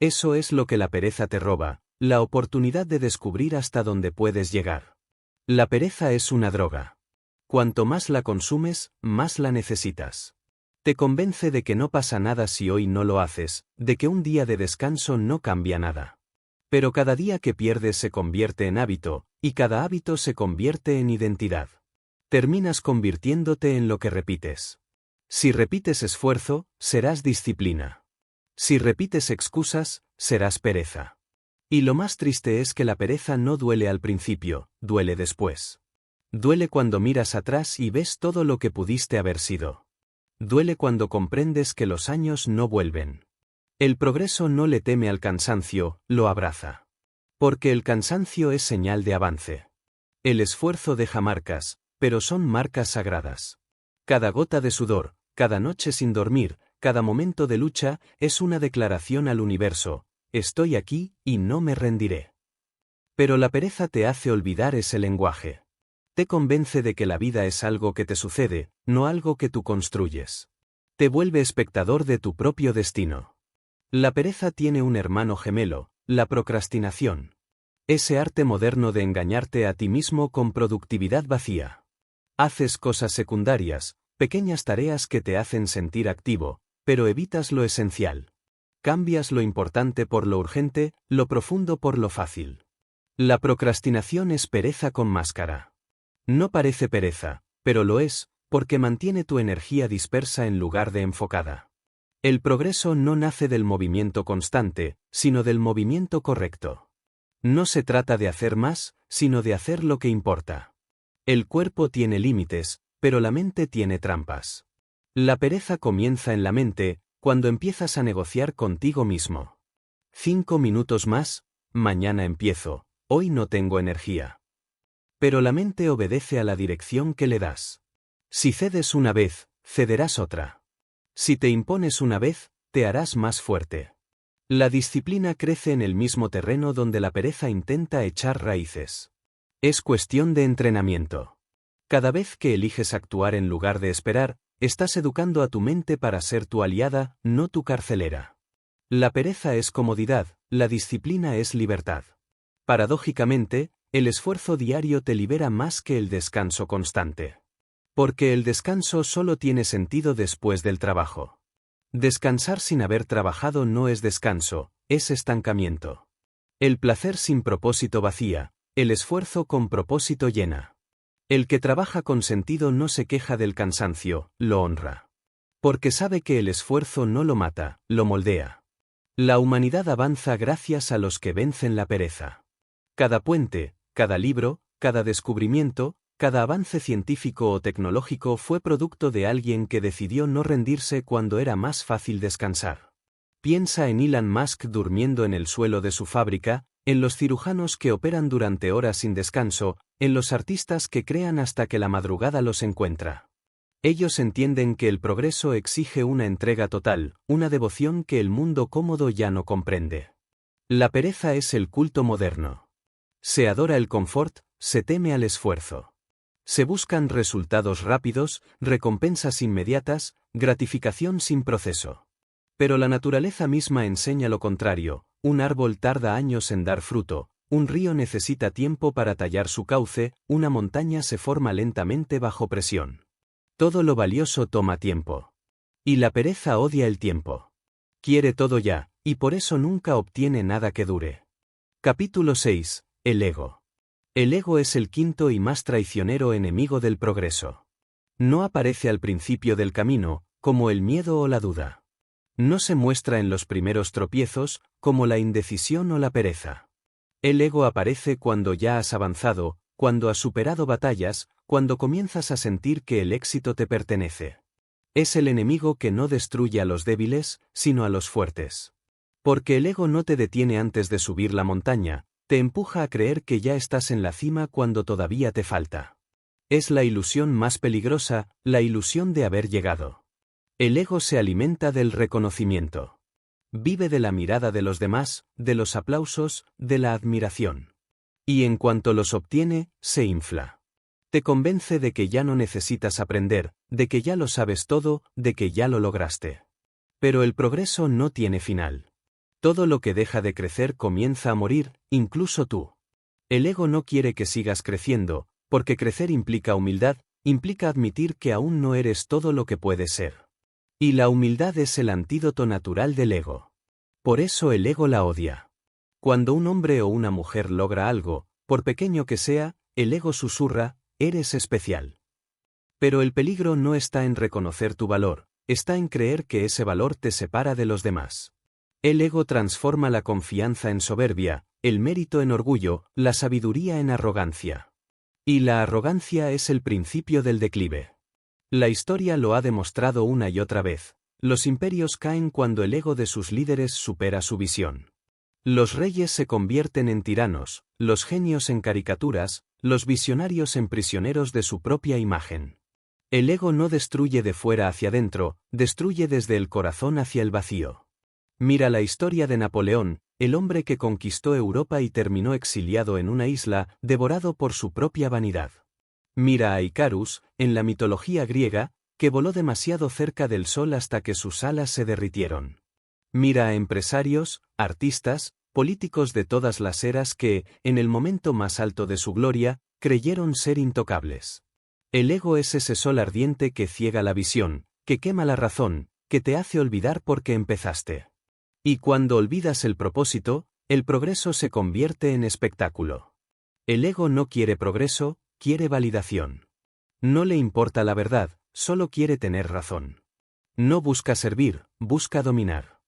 Speaker 1: Eso es lo que la pereza te roba, la oportunidad de descubrir hasta dónde puedes llegar. La pereza es una droga. Cuanto más la consumes, más la necesitas. Te convence de que no pasa nada si hoy no lo haces, de que un día de descanso no cambia nada. Pero cada día que pierdes se convierte en hábito, y cada hábito se convierte en identidad. Terminas convirtiéndote en lo que repites. Si repites esfuerzo, serás disciplina. Si repites excusas, serás pereza. Y lo más triste es que la pereza no duele al principio, duele después. Duele cuando miras atrás y ves todo lo que pudiste haber sido. Duele cuando comprendes que los años no vuelven. El progreso no le teme al cansancio, lo abraza. Porque el cansancio es señal de avance. El esfuerzo deja marcas, pero son marcas sagradas. Cada gota de sudor, cada noche sin dormir, cada momento de lucha, es una declaración al universo: estoy aquí, y no me rendiré. Pero la pereza te hace olvidar ese lenguaje. Te convence de que la vida es algo que te sucede, no algo que tú construyes. Te vuelve espectador de tu propio destino. La pereza tiene un hermano gemelo, la procrastinación. Ese arte moderno de engañarte a ti mismo con productividad vacía. Haces cosas secundarias, pequeñas tareas que te hacen sentir activo, pero evitas lo esencial. Cambias lo importante por lo urgente, lo profundo por lo fácil. La procrastinación es pereza con máscara. No parece pereza, pero lo es, porque mantiene tu energía dispersa en lugar de enfocada. El progreso no nace del movimiento constante, sino del movimiento correcto. No se trata de hacer más, sino de hacer lo que importa. El cuerpo tiene límites, pero la mente tiene trampas. La pereza comienza en la mente, cuando empiezas a negociar contigo mismo. 5 minutos más, mañana empiezo, hoy no tengo energía. Pero la mente obedece a la dirección que le das. Si cedes una vez, cederás otra. Si te impones una vez, te harás más fuerte. La disciplina crece en el mismo terreno donde la pereza intenta echar raíces. Es cuestión de entrenamiento. Cada vez que eliges actuar en lugar de esperar, estás educando a tu mente para ser tu aliada, no tu carcelera. La pereza es comodidad, la disciplina es libertad. Paradójicamente, el esfuerzo diario te libera más que el descanso constante. Porque el descanso solo tiene sentido después del trabajo. Descansar sin haber trabajado no es descanso, es estancamiento. El placer sin propósito vacía, el esfuerzo con propósito llena. El que trabaja con sentido no se queja del cansancio, lo honra. Porque sabe que el esfuerzo no lo mata, lo moldea. La humanidad avanza gracias a los que vencen la pereza. Cada puente, cada libro, cada descubrimiento, cada avance científico o tecnológico fue producto de alguien que decidió no rendirse cuando era más fácil descansar. Piensa en Elon Musk durmiendo en el suelo de su fábrica, en los cirujanos que operan durante horas sin descanso, en los artistas que crean hasta que la madrugada los encuentra. Ellos entienden que el progreso exige una entrega total, una devoción que el mundo cómodo ya no comprende. La pereza es el culto moderno. Se adora el confort, se teme al esfuerzo. Se buscan resultados rápidos, recompensas inmediatas, gratificación sin proceso. Pero la naturaleza misma enseña lo contrario: un árbol tarda años en dar fruto, un río necesita tiempo para tallar su cauce, una montaña se forma lentamente bajo presión. Todo lo valioso toma tiempo. Y la pereza odia el tiempo. Quiere todo ya, y por eso nunca obtiene nada que dure. Capítulo 6. El ego. El ego es el quinto y más traicionero enemigo del progreso. No aparece al principio del camino, como el miedo o la duda. No se muestra en los primeros tropiezos, como la indecisión o la pereza. El ego aparece cuando ya has avanzado, cuando has superado batallas, cuando comienzas a sentir que el éxito te pertenece. Es el enemigo que no destruye a los débiles, sino a los fuertes. Porque el ego no te detiene antes de subir la montaña, te empuja a creer que ya estás en la cima cuando todavía te falta. Es la ilusión más peligrosa, la ilusión de haber llegado. El ego se alimenta del reconocimiento. Vive de la mirada de los demás, de los aplausos, de la admiración. Y en cuanto los obtiene, se infla. Te convence de que ya no necesitas aprender, de que ya lo sabes todo, de que ya lo lograste. Pero el progreso no tiene final. Todo lo que deja de crecer comienza a morir, incluso tú. El ego no quiere que sigas creciendo, porque crecer implica humildad, implica admitir que aún no eres todo lo que puedes ser. Y la humildad es el antídoto natural del ego. Por eso el ego la odia. Cuando un hombre o una mujer logra algo, por pequeño que sea, el ego susurra, eres especial. Pero el peligro no está en reconocer tu valor, está en creer que ese valor te separa de los demás. El ego transforma la confianza en soberbia, el mérito en orgullo, la sabiduría en arrogancia. Y la arrogancia es el principio del declive. La historia lo ha demostrado una y otra vez. Los imperios caen cuando el ego de sus líderes supera su visión. Los reyes se convierten en tiranos, los genios en caricaturas, los visionarios en prisioneros de su propia imagen. El ego no destruye de fuera hacia adentro, destruye desde el corazón hacia el vacío. Mira la historia de Napoleón, el hombre que conquistó Europa y terminó exiliado en una isla, devorado por su propia vanidad. Mira a Icarus, en la mitología griega, que voló demasiado cerca del sol hasta que sus alas se derritieron. Mira a empresarios, artistas, políticos de todas las eras que, en el momento más alto de su gloria, creyeron ser intocables. El ego es ese sol ardiente que ciega la visión, que quema la razón, que te hace olvidar por qué empezaste. Y cuando olvidas el propósito, el progreso se convierte en espectáculo. El ego no quiere progreso, quiere validación. No le importa la verdad, solo quiere tener razón. No busca servir, busca dominar.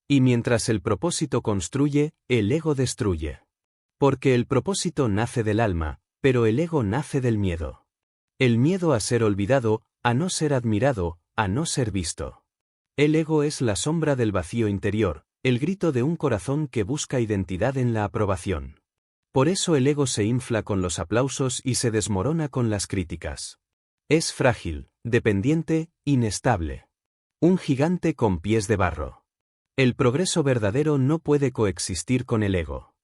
Speaker 1: Y mientras el propósito construye, el ego destruye. Porque el propósito nace del alma, pero el ego nace del miedo. El miedo a ser olvidado, a no ser admirado, a no ser visto. El ego es la sombra del vacío interior, el grito de un corazón que busca identidad en la aprobación. Por eso el ego se infla con los aplausos y se desmorona con las críticas. Es frágil, dependiente, inestable. Un gigante con pies de barro. El progreso verdadero no puede coexistir con el ego.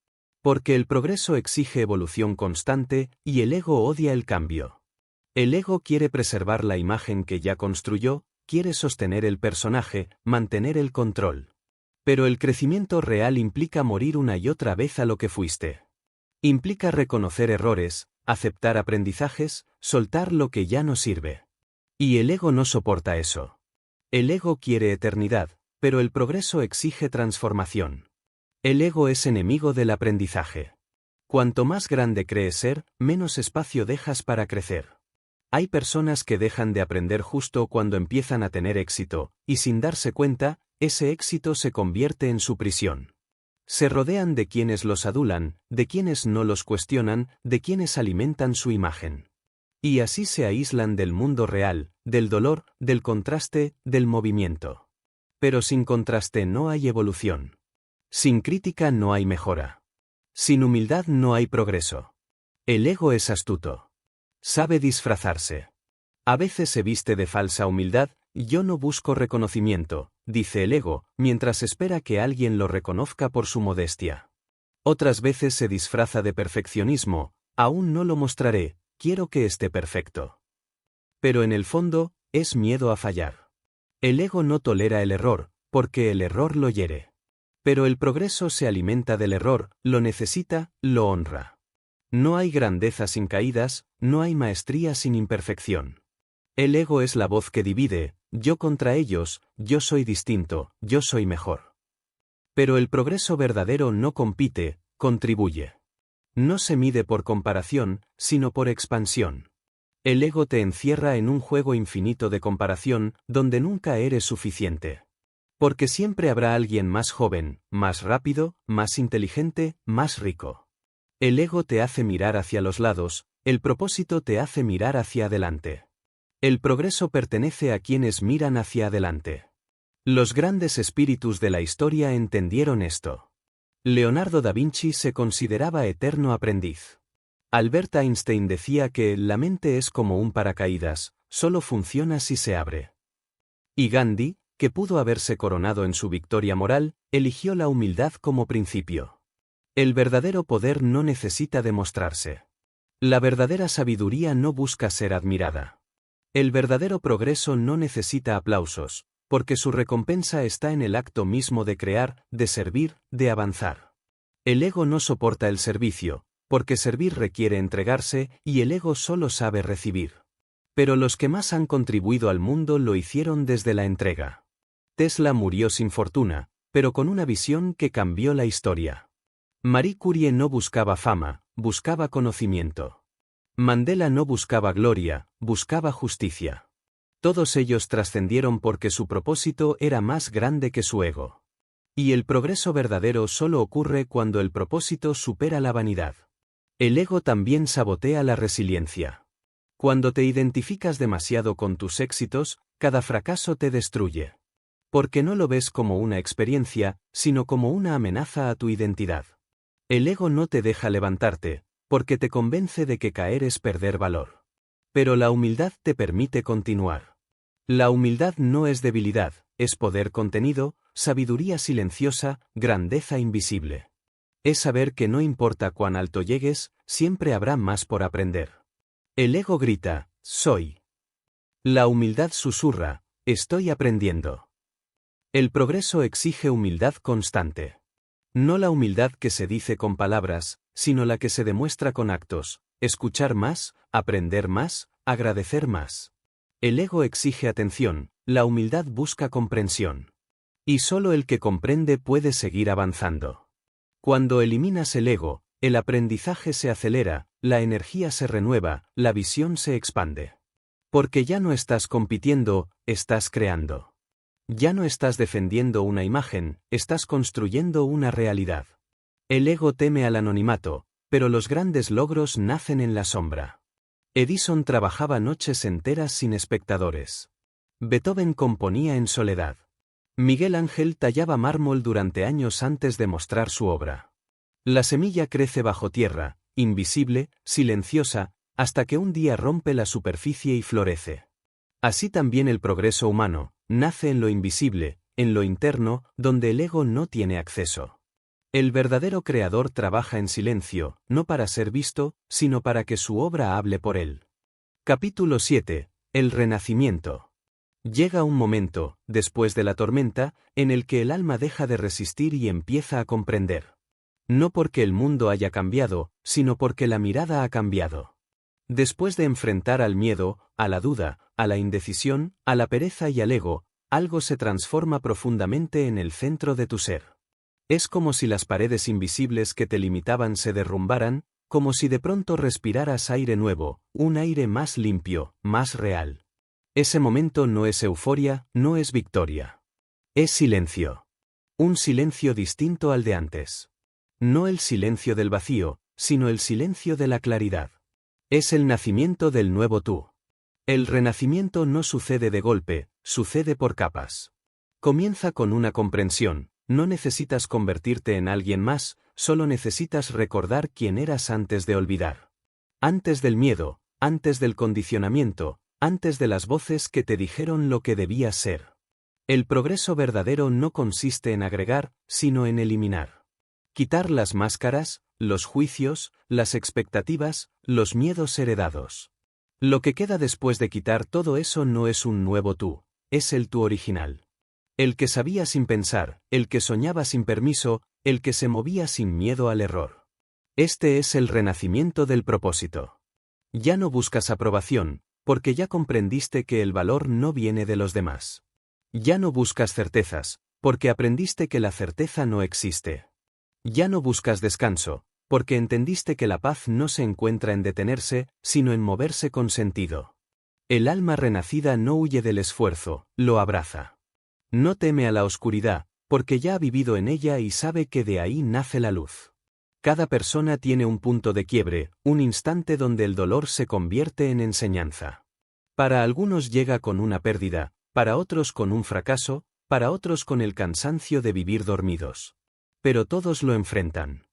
Speaker 1: Porque el progreso exige evolución constante y el ego odia el cambio. El ego quiere preservar la imagen que ya construyó, quiere sostener el personaje, mantener el control. Pero el crecimiento real implica morir una y otra vez a lo que fuiste. Implica reconocer errores, aceptar aprendizajes, soltar lo que ya no sirve. Y el ego no soporta eso. El ego quiere eternidad, pero el progreso exige transformación. El ego es enemigo del aprendizaje. Cuanto más grande crees ser, menos espacio dejas para crecer. Hay personas que dejan de aprender justo cuando empiezan a tener éxito, y sin darse cuenta, ese éxito se convierte en su prisión. Se rodean de quienes los adulan, de quienes no los cuestionan, de quienes alimentan su imagen. Y así se aíslan del mundo real, del dolor, del contraste, del movimiento. Pero sin contraste no hay evolución. Sin crítica no hay mejora. Sin humildad no hay progreso. El ego es astuto. Sabe disfrazarse. A veces se viste de falsa humildad. Yo no busco reconocimiento, dice el ego, mientras espera que alguien lo reconozca por su modestia. Otras veces se disfraza de perfeccionismo, aún no lo mostraré, quiero que esté perfecto. Pero en el fondo, es miedo a fallar. El ego no tolera el error, porque el error lo hiere. Pero el progreso se alimenta del error, lo necesita, lo honra. No hay grandeza sin caídas, no hay maestría sin imperfección. El ego es la voz que divide, yo contra ellos, yo soy distinto, yo soy mejor. Pero el progreso verdadero no compite, contribuye. No se mide por comparación, sino por expansión. El ego te encierra en un juego infinito de comparación, donde nunca eres suficiente. Porque siempre habrá alguien más joven, más rápido, más inteligente, más rico. El ego te hace mirar hacia los lados, el propósito te hace mirar hacia adelante. El progreso pertenece a quienes miran hacia adelante. Los grandes espíritus de la historia entendieron esto. Leonardo da Vinci se consideraba eterno aprendiz. Albert Einstein decía que la mente es como un paracaídas, solo funciona si se abre. Y Gandhi, que pudo haberse coronado en su victoria moral, eligió la humildad como principio. El verdadero poder no necesita demostrarse. La verdadera sabiduría no busca ser admirada. El verdadero progreso no necesita aplausos, porque su recompensa está en el acto mismo de crear, de servir, de avanzar. El ego no soporta el servicio, porque servir requiere entregarse y el ego solo sabe recibir. Pero los que más han contribuido al mundo lo hicieron desde la entrega. Tesla murió sin fortuna, pero con una visión que cambió la historia. Marie Curie no buscaba fama, buscaba conocimiento. Mandela no buscaba gloria, buscaba justicia. Todos ellos trascendieron porque su propósito era más grande que su ego. Y el progreso verdadero solo ocurre cuando el propósito supera la vanidad. El ego también sabotea la resiliencia. Cuando te identificas demasiado con tus éxitos, cada fracaso te destruye. Porque no lo ves como una experiencia, sino como una amenaza a tu identidad. El ego no te deja levantarte, porque te convence de que caer es perder valor. Pero la humildad te permite continuar. La humildad no es debilidad, es poder contenido, sabiduría silenciosa, grandeza invisible. Es saber que no importa cuán alto llegues, siempre habrá más por aprender. El ego grita, soy. La humildad susurra, estoy aprendiendo. El progreso exige humildad constante. No la humildad que se dice con palabras, sino la que se demuestra con actos, escuchar más, aprender más, agradecer más. El ego exige atención, la humildad busca comprensión. Y solo el que comprende puede seguir avanzando. Cuando eliminas el ego, el aprendizaje se acelera, la energía se renueva, la visión se expande. Porque ya no estás compitiendo, estás creando. Ya no estás defendiendo una imagen, estás construyendo una realidad. El ego teme al anonimato, pero los grandes logros nacen en la sombra. Edison trabajaba noches enteras sin espectadores. Beethoven componía en soledad. Miguel Ángel tallaba mármol durante años antes de mostrar su obra. La semilla crece bajo tierra, invisible, silenciosa, hasta que un día rompe la superficie y florece. Así también el progreso humano, nace en lo invisible, en lo interno, donde el ego no tiene acceso. El verdadero creador trabaja en silencio, no para ser visto, sino para que su obra hable por él. Capítulo 7. El renacimiento. Llega un momento, después de la tormenta, en el que el alma deja de resistir y empieza a comprender. No porque el mundo haya cambiado, sino porque la mirada ha cambiado. Después de enfrentar al miedo, a la duda, a la indecisión, a la pereza y al ego, algo se transforma profundamente en el centro de tu ser. Es como si las paredes invisibles que te limitaban se derrumbaran, como si de pronto respiraras aire nuevo, un aire más limpio, más real. Ese momento no es euforia, no es victoria. Es silencio. Un silencio distinto al de antes. No el silencio del vacío, sino el silencio de la claridad. Es el nacimiento del nuevo tú. El renacimiento no sucede de golpe, sucede por capas. Comienza con una comprensión. No necesitas convertirte en alguien más, solo necesitas recordar quién eras antes de olvidar. Antes del miedo, antes del condicionamiento, antes de las voces que te dijeron lo que debías ser. El progreso verdadero no consiste en agregar, sino en eliminar. Quitar las máscaras, los juicios, las expectativas, los miedos heredados. Lo que queda después de quitar todo eso no es un nuevo tú, es el tú original. El que sabía sin pensar, el que soñaba sin permiso, el que se movía sin miedo al error. Este es el renacimiento del propósito. Ya no buscas aprobación, porque ya comprendiste que el valor no viene de los demás. Ya no buscas certezas, porque aprendiste que la certeza no existe. Ya no buscas descanso, porque entendiste que la paz no se encuentra en detenerse, sino en moverse con sentido. El alma renacida no huye del esfuerzo, lo abraza. No teme a la oscuridad, porque ya ha vivido en ella y sabe que de ahí nace la luz. Cada persona tiene un punto de quiebre, un instante donde el dolor se convierte en enseñanza. Para algunos llega con una pérdida, para otros con un fracaso, para otros con el cansancio de vivir dormidos. Pero todos lo enfrentan.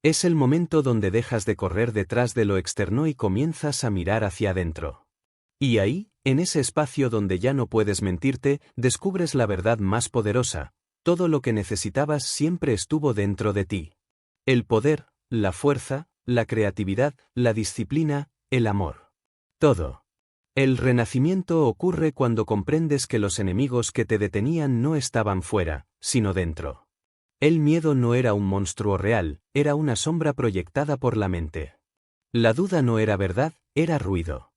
Speaker 1: Es el momento donde dejas de correr detrás de lo externo y comienzas a mirar hacia adentro. Y ahí, en ese espacio donde ya no puedes mentirte, descubres la verdad más poderosa: todo lo que necesitabas siempre estuvo dentro de ti. El poder, la fuerza, la creatividad, la disciplina, el amor. Todo. El renacimiento ocurre cuando comprendes que los enemigos que te detenían no estaban fuera, sino dentro. El miedo no era un monstruo real, era una sombra proyectada por la mente. La duda no era verdad, era ruido.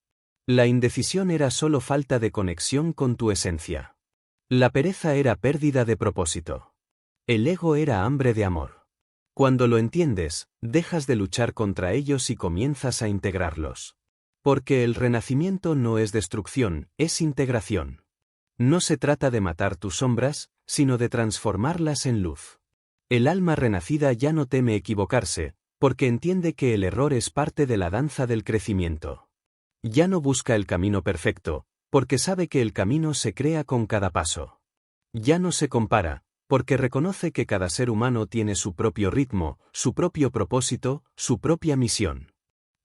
Speaker 1: La indecisión era solo falta de conexión con tu esencia. La pereza era pérdida de propósito. El ego era hambre de amor. Cuando lo entiendes, dejas de luchar contra ellos y comienzas a integrarlos. Porque el renacimiento no es destrucción, es integración. No se trata de matar tus sombras, sino de transformarlas en luz. El alma renacida ya no teme equivocarse, porque entiende que el error es parte de la danza del crecimiento. Ya no busca el camino perfecto, porque sabe que el camino se crea con cada paso. Ya no se compara, porque reconoce que cada ser humano tiene su propio ritmo, su propio propósito, su propia misión.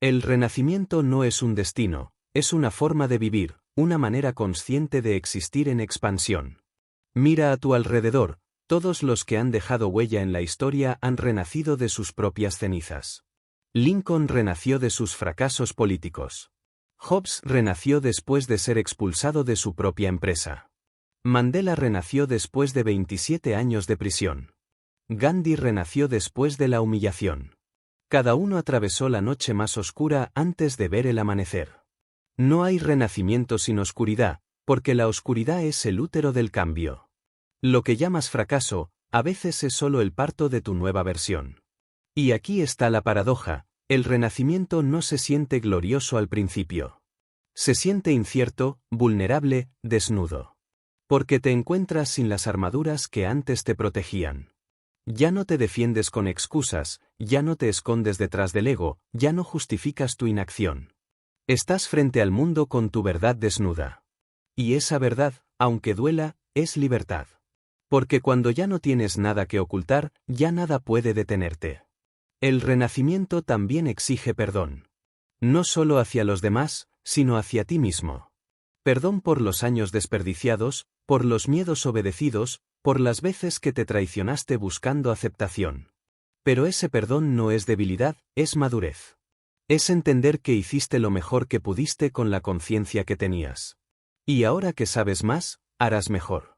Speaker 1: El renacimiento no es un destino, es una forma de vivir, una manera consciente de existir en expansión. Mira a tu alrededor. Todos los que han dejado huella en la historia han renacido de sus propias cenizas. Lincoln renació de sus fracasos políticos. Hobbes renació después de ser expulsado de su propia empresa. Mandela renació después de 27 años de prisión. Gandhi renació después de la humillación. Cada uno atravesó la noche más oscura antes de ver el amanecer. No hay renacimiento sin oscuridad, porque la oscuridad es el útero del cambio. Lo que llamas fracaso, a veces es solo el parto de tu nueva versión. Y aquí está la paradoja: el renacimiento no se siente glorioso al principio. Se siente incierto, vulnerable, desnudo. Porque te encuentras sin las armaduras que antes te protegían. Ya no te defiendes con excusas, ya no te escondes detrás del ego, ya no justificas tu inacción. Estás frente al mundo con tu verdad desnuda. Y esa verdad, aunque duela, es libertad. Porque cuando ya no tienes nada que ocultar, ya nada puede detenerte. El renacimiento también exige perdón. No solo hacia los demás, sino hacia ti mismo. Perdón por los años desperdiciados, por los miedos obedecidos, por las veces que te traicionaste buscando aceptación. Pero ese perdón no es debilidad, es madurez. Es entender que hiciste lo mejor que pudiste con la conciencia que tenías. Y ahora que sabes más, harás mejor.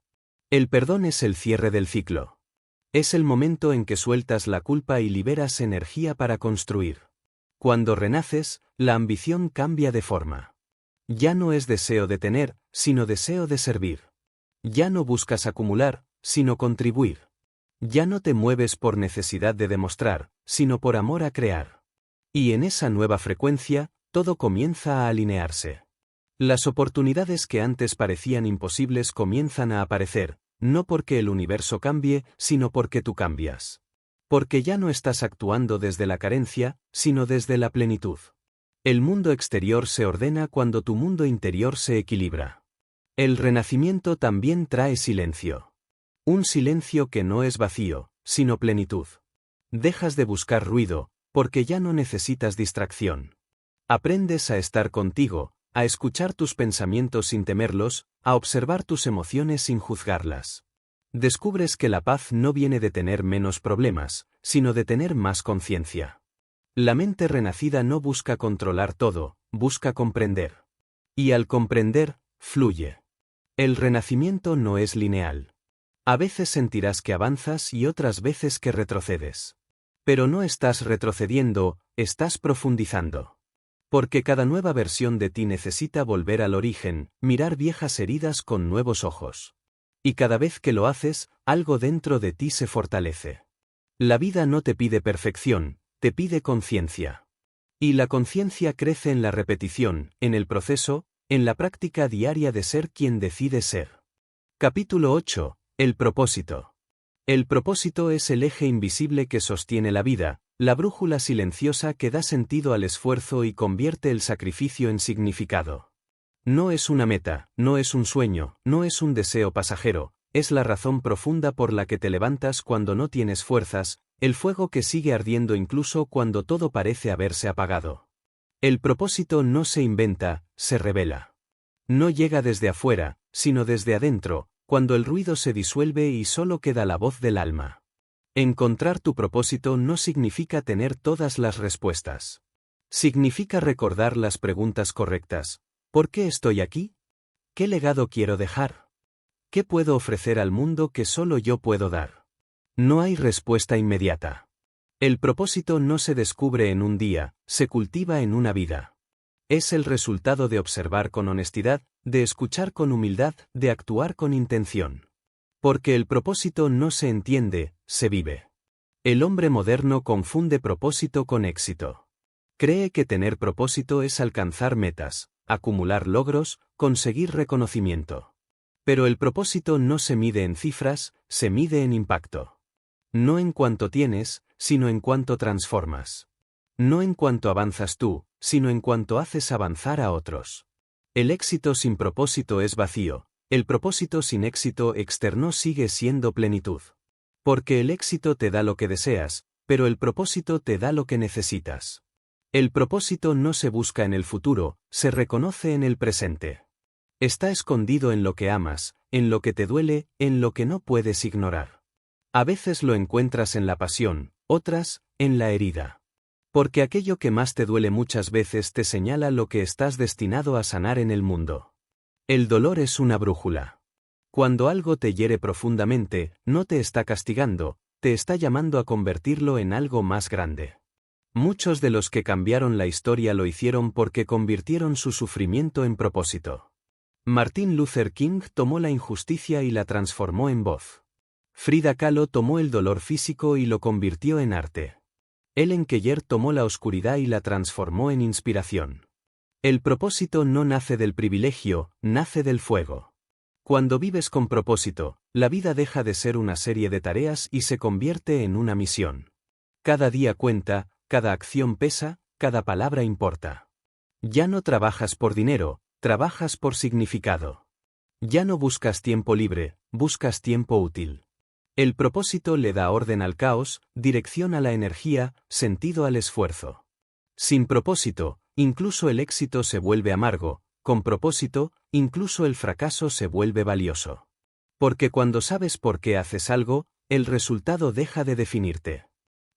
Speaker 1: El perdón es el cierre del ciclo. Es el momento en que sueltas la culpa y liberas energía para construir. Cuando renaces, la ambición cambia de forma. Ya no es deseo de tener, sino deseo de servir. Ya no buscas acumular, sino contribuir. Ya no te mueves por necesidad de demostrar, sino por amor a crear. Y en esa nueva frecuencia, todo comienza a alinearse. Las oportunidades que antes parecían imposibles comienzan a aparecer, no porque el universo cambie, sino porque tú cambias. Porque ya no estás actuando desde la carencia, sino desde la plenitud. El mundo exterior se ordena cuando tu mundo interior se equilibra. El renacimiento también trae silencio. Un silencio que no es vacío, sino plenitud. Dejas de buscar ruido, porque ya no necesitas distracción. Aprendes a estar contigo, a escuchar tus pensamientos sin temerlos, a observar tus emociones sin juzgarlas. Descubres que la paz no viene de tener menos problemas, sino de tener más conciencia. La mente renacida no busca controlar todo, busca comprender. Y al comprender, fluye. El renacimiento no es lineal. A veces sentirás que avanzas y otras veces que retrocedes. Pero no estás retrocediendo, estás profundizando. Porque cada nueva versión de ti necesita volver al origen, mirar viejas heridas con nuevos ojos. Y cada vez que lo haces, algo dentro de ti se fortalece. La vida no te pide perfección, te pide conciencia. Y la conciencia crece en la repetición, en el proceso, en la práctica diaria de ser quien decide ser. Capítulo 8. El propósito. El propósito es el eje invisible que sostiene la vida, la brújula silenciosa que da sentido al esfuerzo y convierte el sacrificio en significado. No es una meta, no es un sueño, no es un deseo pasajero, es la razón profunda por la que te levantas cuando no tienes fuerzas, el fuego que sigue ardiendo incluso cuando todo parece haberse apagado. El propósito no se inventa, se revela. No llega desde afuera, sino desde adentro, cuando el ruido se disuelve y solo queda la voz del alma. Encontrar tu propósito no significa tener todas las respuestas. Significa recordar las preguntas correctas. ¿Por qué estoy aquí? ¿Qué legado quiero dejar? ¿Qué puedo ofrecer al mundo que solo yo puedo dar? No hay respuesta inmediata. El propósito no se descubre en un día, se cultiva en una vida. Es el resultado de observar con honestidad, de escuchar con humildad, de actuar con intención. Porque el propósito no se entiende, se vive. El hombre moderno confunde propósito con éxito. Cree que tener propósito es alcanzar metas, acumular logros, conseguir reconocimiento. Pero el propósito no se mide en cifras, se mide en impacto. No en cuanto tienes, sino en cuanto transformas. No en cuanto avanzas tú, sino en cuanto haces avanzar a otros. El éxito sin propósito es vacío, el propósito sin éxito externo sigue siendo plenitud. Porque el éxito te da lo que deseas, pero el propósito te da lo que necesitas. El propósito no se busca en el futuro, se reconoce en el presente. Está escondido en lo que amas, en lo que te duele, en lo que no puedes ignorar. A veces lo encuentras en la pasión, otras, en la herida. Porque aquello que más te duele muchas veces te señala lo que estás destinado a sanar en el mundo. El dolor es una brújula. Cuando algo te hiere profundamente, no te está castigando, te está llamando a convertirlo en algo más grande. Muchos de los que cambiaron la historia lo hicieron porque convirtieron su sufrimiento en propósito. Martin Luther King tomó la injusticia y la transformó en voz. Frida Kahlo tomó el dolor físico y lo convirtió en arte. Ellen Keller tomó la oscuridad y la transformó en inspiración. El propósito no nace del privilegio, nace del fuego. Cuando vives con propósito, la vida deja de ser una serie de tareas y se convierte en una misión. Cada día cuenta, cada acción pesa, cada palabra importa. Ya no trabajas por dinero, trabajas por significado. Ya no buscas tiempo libre, buscas tiempo útil. El propósito le da orden al caos, dirección a la energía, sentido al esfuerzo. Sin propósito, incluso el éxito se vuelve amargo, con propósito, incluso el fracaso se vuelve valioso. Porque cuando sabes por qué haces algo, el resultado deja de definirte.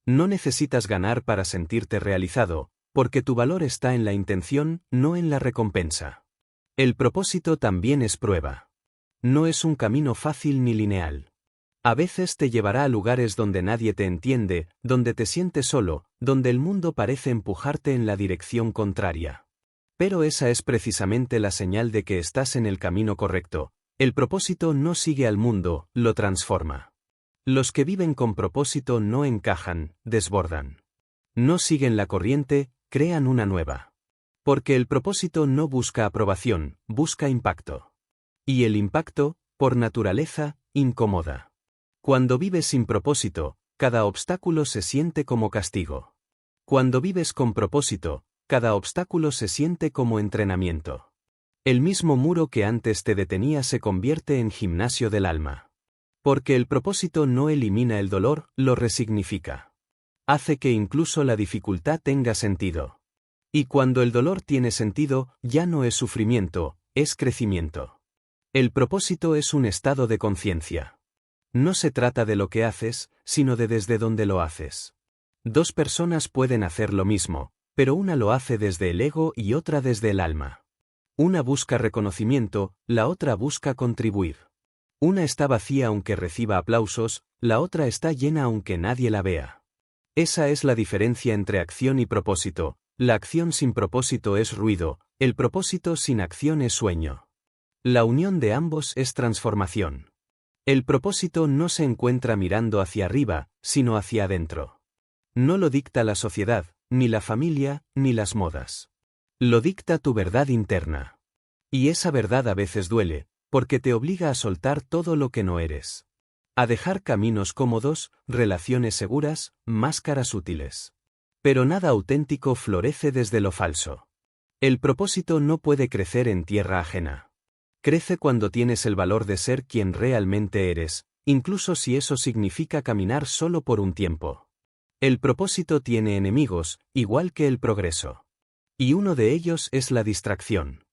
Speaker 1: No necesitas ganar para sentirte realizado, porque tu valor está en la intención, no en la recompensa. El propósito también es prueba. No es un camino fácil ni lineal. A veces te llevará a lugares donde nadie te entiende, donde te sientes solo, donde el mundo parece empujarte en la dirección contraria. Pero esa es precisamente la señal de que estás en el camino correcto. El propósito no sigue al mundo, lo transforma. Los que viven con propósito no encajan, desbordan. No siguen la corriente, crean una nueva. Porque el propósito no busca aprobación, busca impacto. Y el impacto, por naturaleza, incomoda. Cuando vives sin propósito, cada obstáculo se siente como castigo. Cuando vives con propósito, cada obstáculo se siente como entrenamiento. El mismo muro que antes te detenía se convierte en gimnasio del alma. Porque el propósito no elimina el dolor, lo resignifica. Hace que incluso la dificultad tenga sentido. Y cuando el dolor tiene sentido, ya no es sufrimiento, es crecimiento. El propósito es un estado de conciencia. No se trata de lo que haces, sino de desde dónde lo haces. Dos personas pueden hacer lo mismo, pero una lo hace desde el ego y otra desde el alma. Una busca reconocimiento, la otra busca contribuir. Una está vacía aunque reciba aplausos, la otra está llena aunque nadie la vea. Esa es la diferencia entre acción y propósito. La acción sin propósito es ruido, el propósito sin acción es sueño. La unión de ambos es transformación. El propósito no se encuentra mirando hacia arriba, sino hacia adentro. No lo dicta la sociedad, ni la familia, ni las modas. Lo dicta tu verdad interna. Y esa verdad a veces duele, porque te obliga a soltar todo lo que no eres. A dejar caminos cómodos, relaciones seguras, máscaras útiles. Pero nada auténtico florece desde lo falso. El propósito no puede crecer en tierra ajena. Crece cuando tienes el valor de ser quien realmente eres, incluso si eso significa caminar solo por un tiempo. El propósito tiene enemigos, igual que el progreso. Y uno de ellos es la distracción.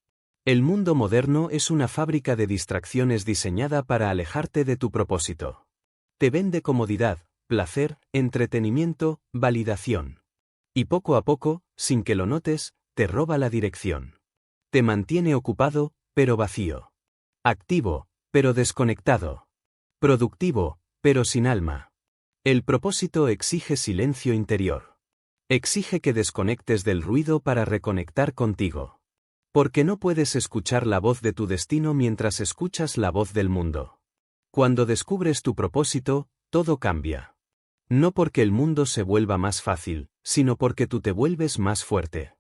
Speaker 1: El mundo moderno es una fábrica de distracciones diseñada para alejarte de tu propósito. Te vende comodidad, placer, entretenimiento, validación. Y poco a poco, sin que lo notes, te roba la dirección. Te mantiene ocupado, pero vacío. Activo, pero desconectado. Productivo, pero sin alma. El propósito exige silencio interior. Exige que desconectes del ruido para reconectar contigo. Porque no puedes escuchar la voz de tu destino mientras escuchas la voz del mundo. Cuando descubres tu propósito, todo cambia. No porque el mundo se vuelva más fácil, sino porque tú te vuelves más fuerte.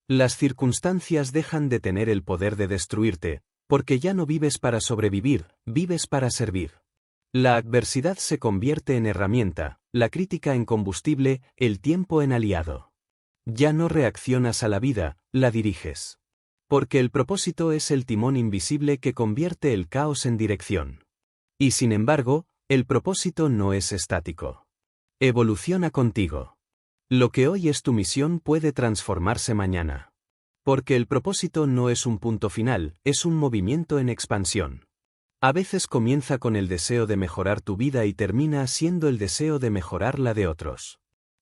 Speaker 1: Las circunstancias dejan de tener el poder de destruirte, porque ya no vives para sobrevivir, vives para servir. La adversidad se convierte en herramienta, la crítica en combustible, el tiempo en aliado. Ya no reaccionas a la vida, la diriges. Porque el propósito es el timón invisible que convierte el caos en dirección. Y sin embargo, el propósito no es estático. Evoluciona contigo. Lo que hoy es tu misión puede transformarse mañana. Porque el propósito no es un punto final, es un movimiento en expansión. A veces comienza con el deseo de mejorar tu vida y termina siendo el deseo de mejorar la de otros.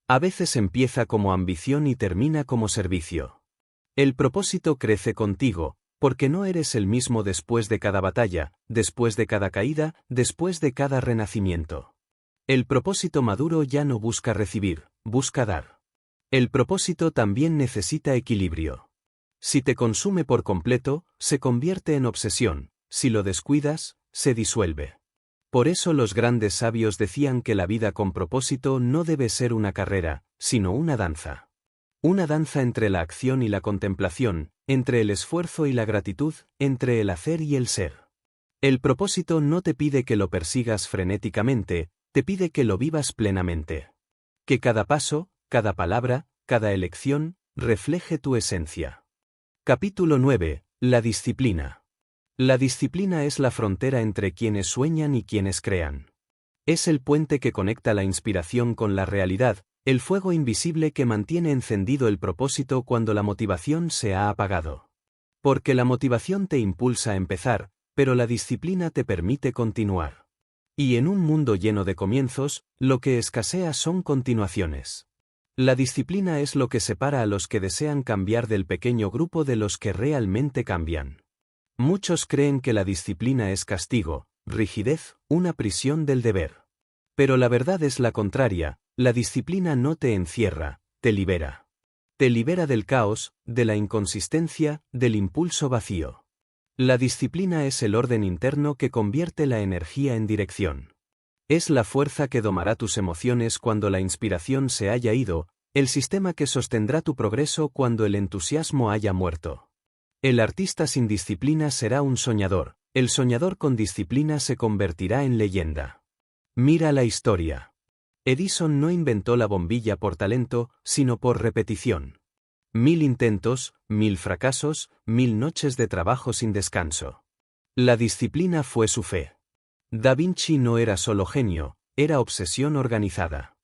Speaker 1: A veces empieza como ambición y termina como servicio. El propósito crece contigo, porque no eres el mismo después de cada batalla, después de cada caída, después de cada renacimiento. El propósito maduro ya no busca recibir, busca dar. El propósito también necesita equilibrio. Si te consume por completo, se convierte en obsesión, si lo descuidas, se disuelve. Por eso los grandes sabios decían que la vida con propósito no debe ser una carrera, sino una danza. Una danza entre la acción y la contemplación, entre el esfuerzo y la gratitud, entre el hacer y el ser. El propósito no te pide que lo persigas frenéticamente, te pide que lo vivas plenamente. Que cada paso, cada palabra, cada elección, refleje tu esencia. Capítulo 9. La disciplina. La disciplina es la frontera entre quienes sueñan y quienes crean. Es el puente que conecta la inspiración con la realidad, el fuego invisible que mantiene encendido el propósito cuando la motivación se ha apagado. Porque la motivación te impulsa a empezar, pero la disciplina te permite continuar. Y en un mundo lleno de comienzos, lo que escasea son continuaciones. La disciplina es lo que separa a los que desean cambiar del pequeño grupo de los que realmente cambian. Muchos creen que la disciplina es castigo, rigidez, una prisión del deber. Pero la verdad es la contraria, la disciplina no te encierra, te libera. Te libera del caos, de la inconsistencia, del impulso vacío. La disciplina es el orden interno que convierte la energía en dirección. Es la fuerza que domará tus emociones cuando la inspiración se haya ido, el sistema que sostendrá tu progreso cuando el entusiasmo haya muerto. El artista sin disciplina será un soñador, el soñador con disciplina se convertirá en leyenda. Mira la historia. Edison no inventó la bombilla por talento, sino por repetición. 1000 intentos, 1000 fracasos, 1000 noches de trabajo sin descanso. La disciplina fue su fe. Da Vinci no era solo genio, era obsesión organizada.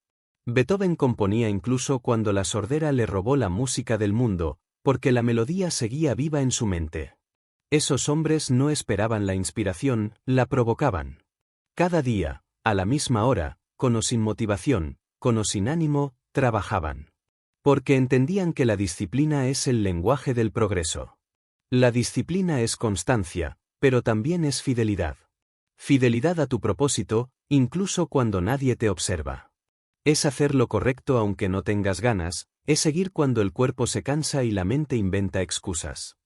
Speaker 1: Beethoven componía incluso cuando la sordera le robó la música del mundo, porque la melodía seguía viva en su mente. Esos hombres no esperaban la inspiración, la provocaban. Cada día, a la misma hora, con o sin motivación, con o sin ánimo, trabajaban. Porque entendían que la disciplina es el lenguaje del progreso. La disciplina es constancia, pero también es fidelidad. Fidelidad a tu propósito, incluso cuando nadie te observa. Es hacer lo correcto aunque no tengas ganas, es seguir cuando el cuerpo se cansa y la mente inventa excusas.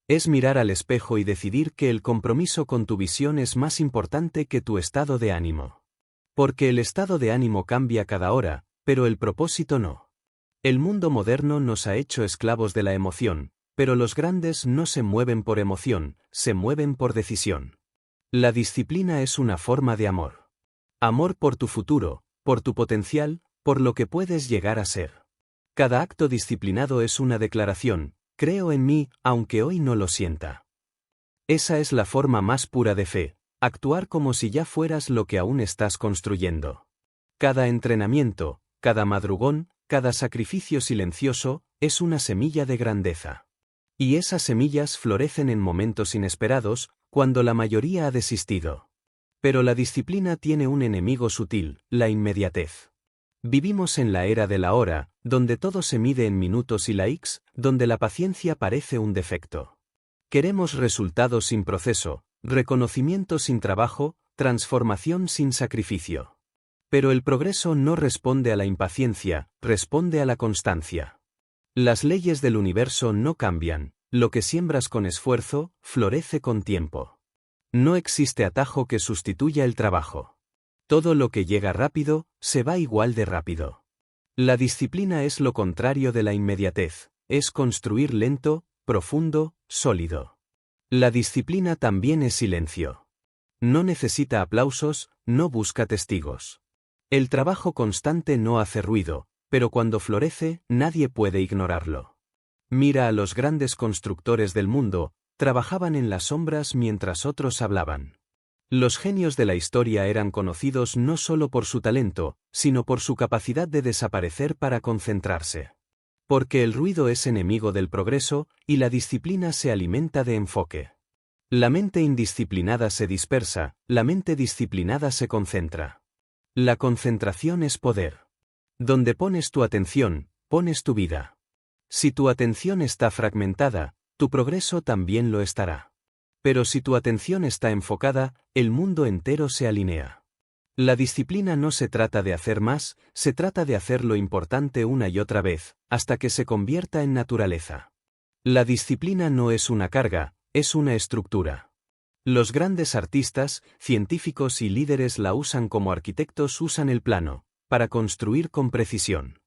Speaker 1: Es mirar al espejo y decidir que el compromiso con tu visión es más importante que tu estado de ánimo. Porque el estado de ánimo cambia cada hora, pero el propósito no. El mundo moderno nos ha hecho esclavos de la emoción, pero los grandes no se mueven por emoción, se mueven por decisión. La disciplina es una forma de amor. Amor por tu futuro, por tu potencial, por lo que puedes llegar a ser. Cada acto disciplinado es una declaración, creo en mí, aunque hoy no lo sienta. Esa es la forma más pura de fe, actuar como si ya fueras lo que aún estás construyendo. Cada entrenamiento, cada madrugón, cada sacrificio silencioso, es una semilla de grandeza. Y esas semillas florecen en momentos inesperados, cuando la mayoría ha desistido. Pero la disciplina tiene un enemigo sutil, la inmediatez. Vivimos en la era de la hora, donde todo se mide en minutos y likes, donde la paciencia parece un defecto. Queremos resultados sin proceso, reconocimiento sin trabajo, transformación sin sacrificio. Pero el progreso no responde a la impaciencia, responde a la constancia. Las leyes del universo no cambian, lo que siembras con esfuerzo, florece con tiempo. No existe atajo que sustituya el trabajo. Todo lo que llega rápido, se va igual de rápido. La disciplina es lo contrario de la inmediatez, es construir lento, profundo, sólido. La disciplina también es silencio. No necesita aplausos, no busca testigos. El trabajo constante no hace ruido, pero cuando florece, nadie puede ignorarlo. Mira a los grandes constructores del mundo, trabajaban en las sombras mientras otros hablaban. Los genios de la historia eran conocidos no solo por su talento, sino por su capacidad de desaparecer para concentrarse. Porque el ruido es enemigo del progreso, y la disciplina se alimenta de enfoque. La mente indisciplinada se dispersa, la mente disciplinada se concentra. La concentración es poder. Donde pones tu atención, pones tu vida. Si tu atención está fragmentada, tu progreso también lo estará. Pero si tu atención está enfocada, el mundo entero se alinea. La disciplina no se trata de hacer más, se trata de hacer lo importante una y otra vez, hasta que se convierta en naturaleza. La disciplina no es una carga, es una estructura. Los grandes artistas, científicos y líderes la usan como arquitectos usan el plano, para construir con precisión.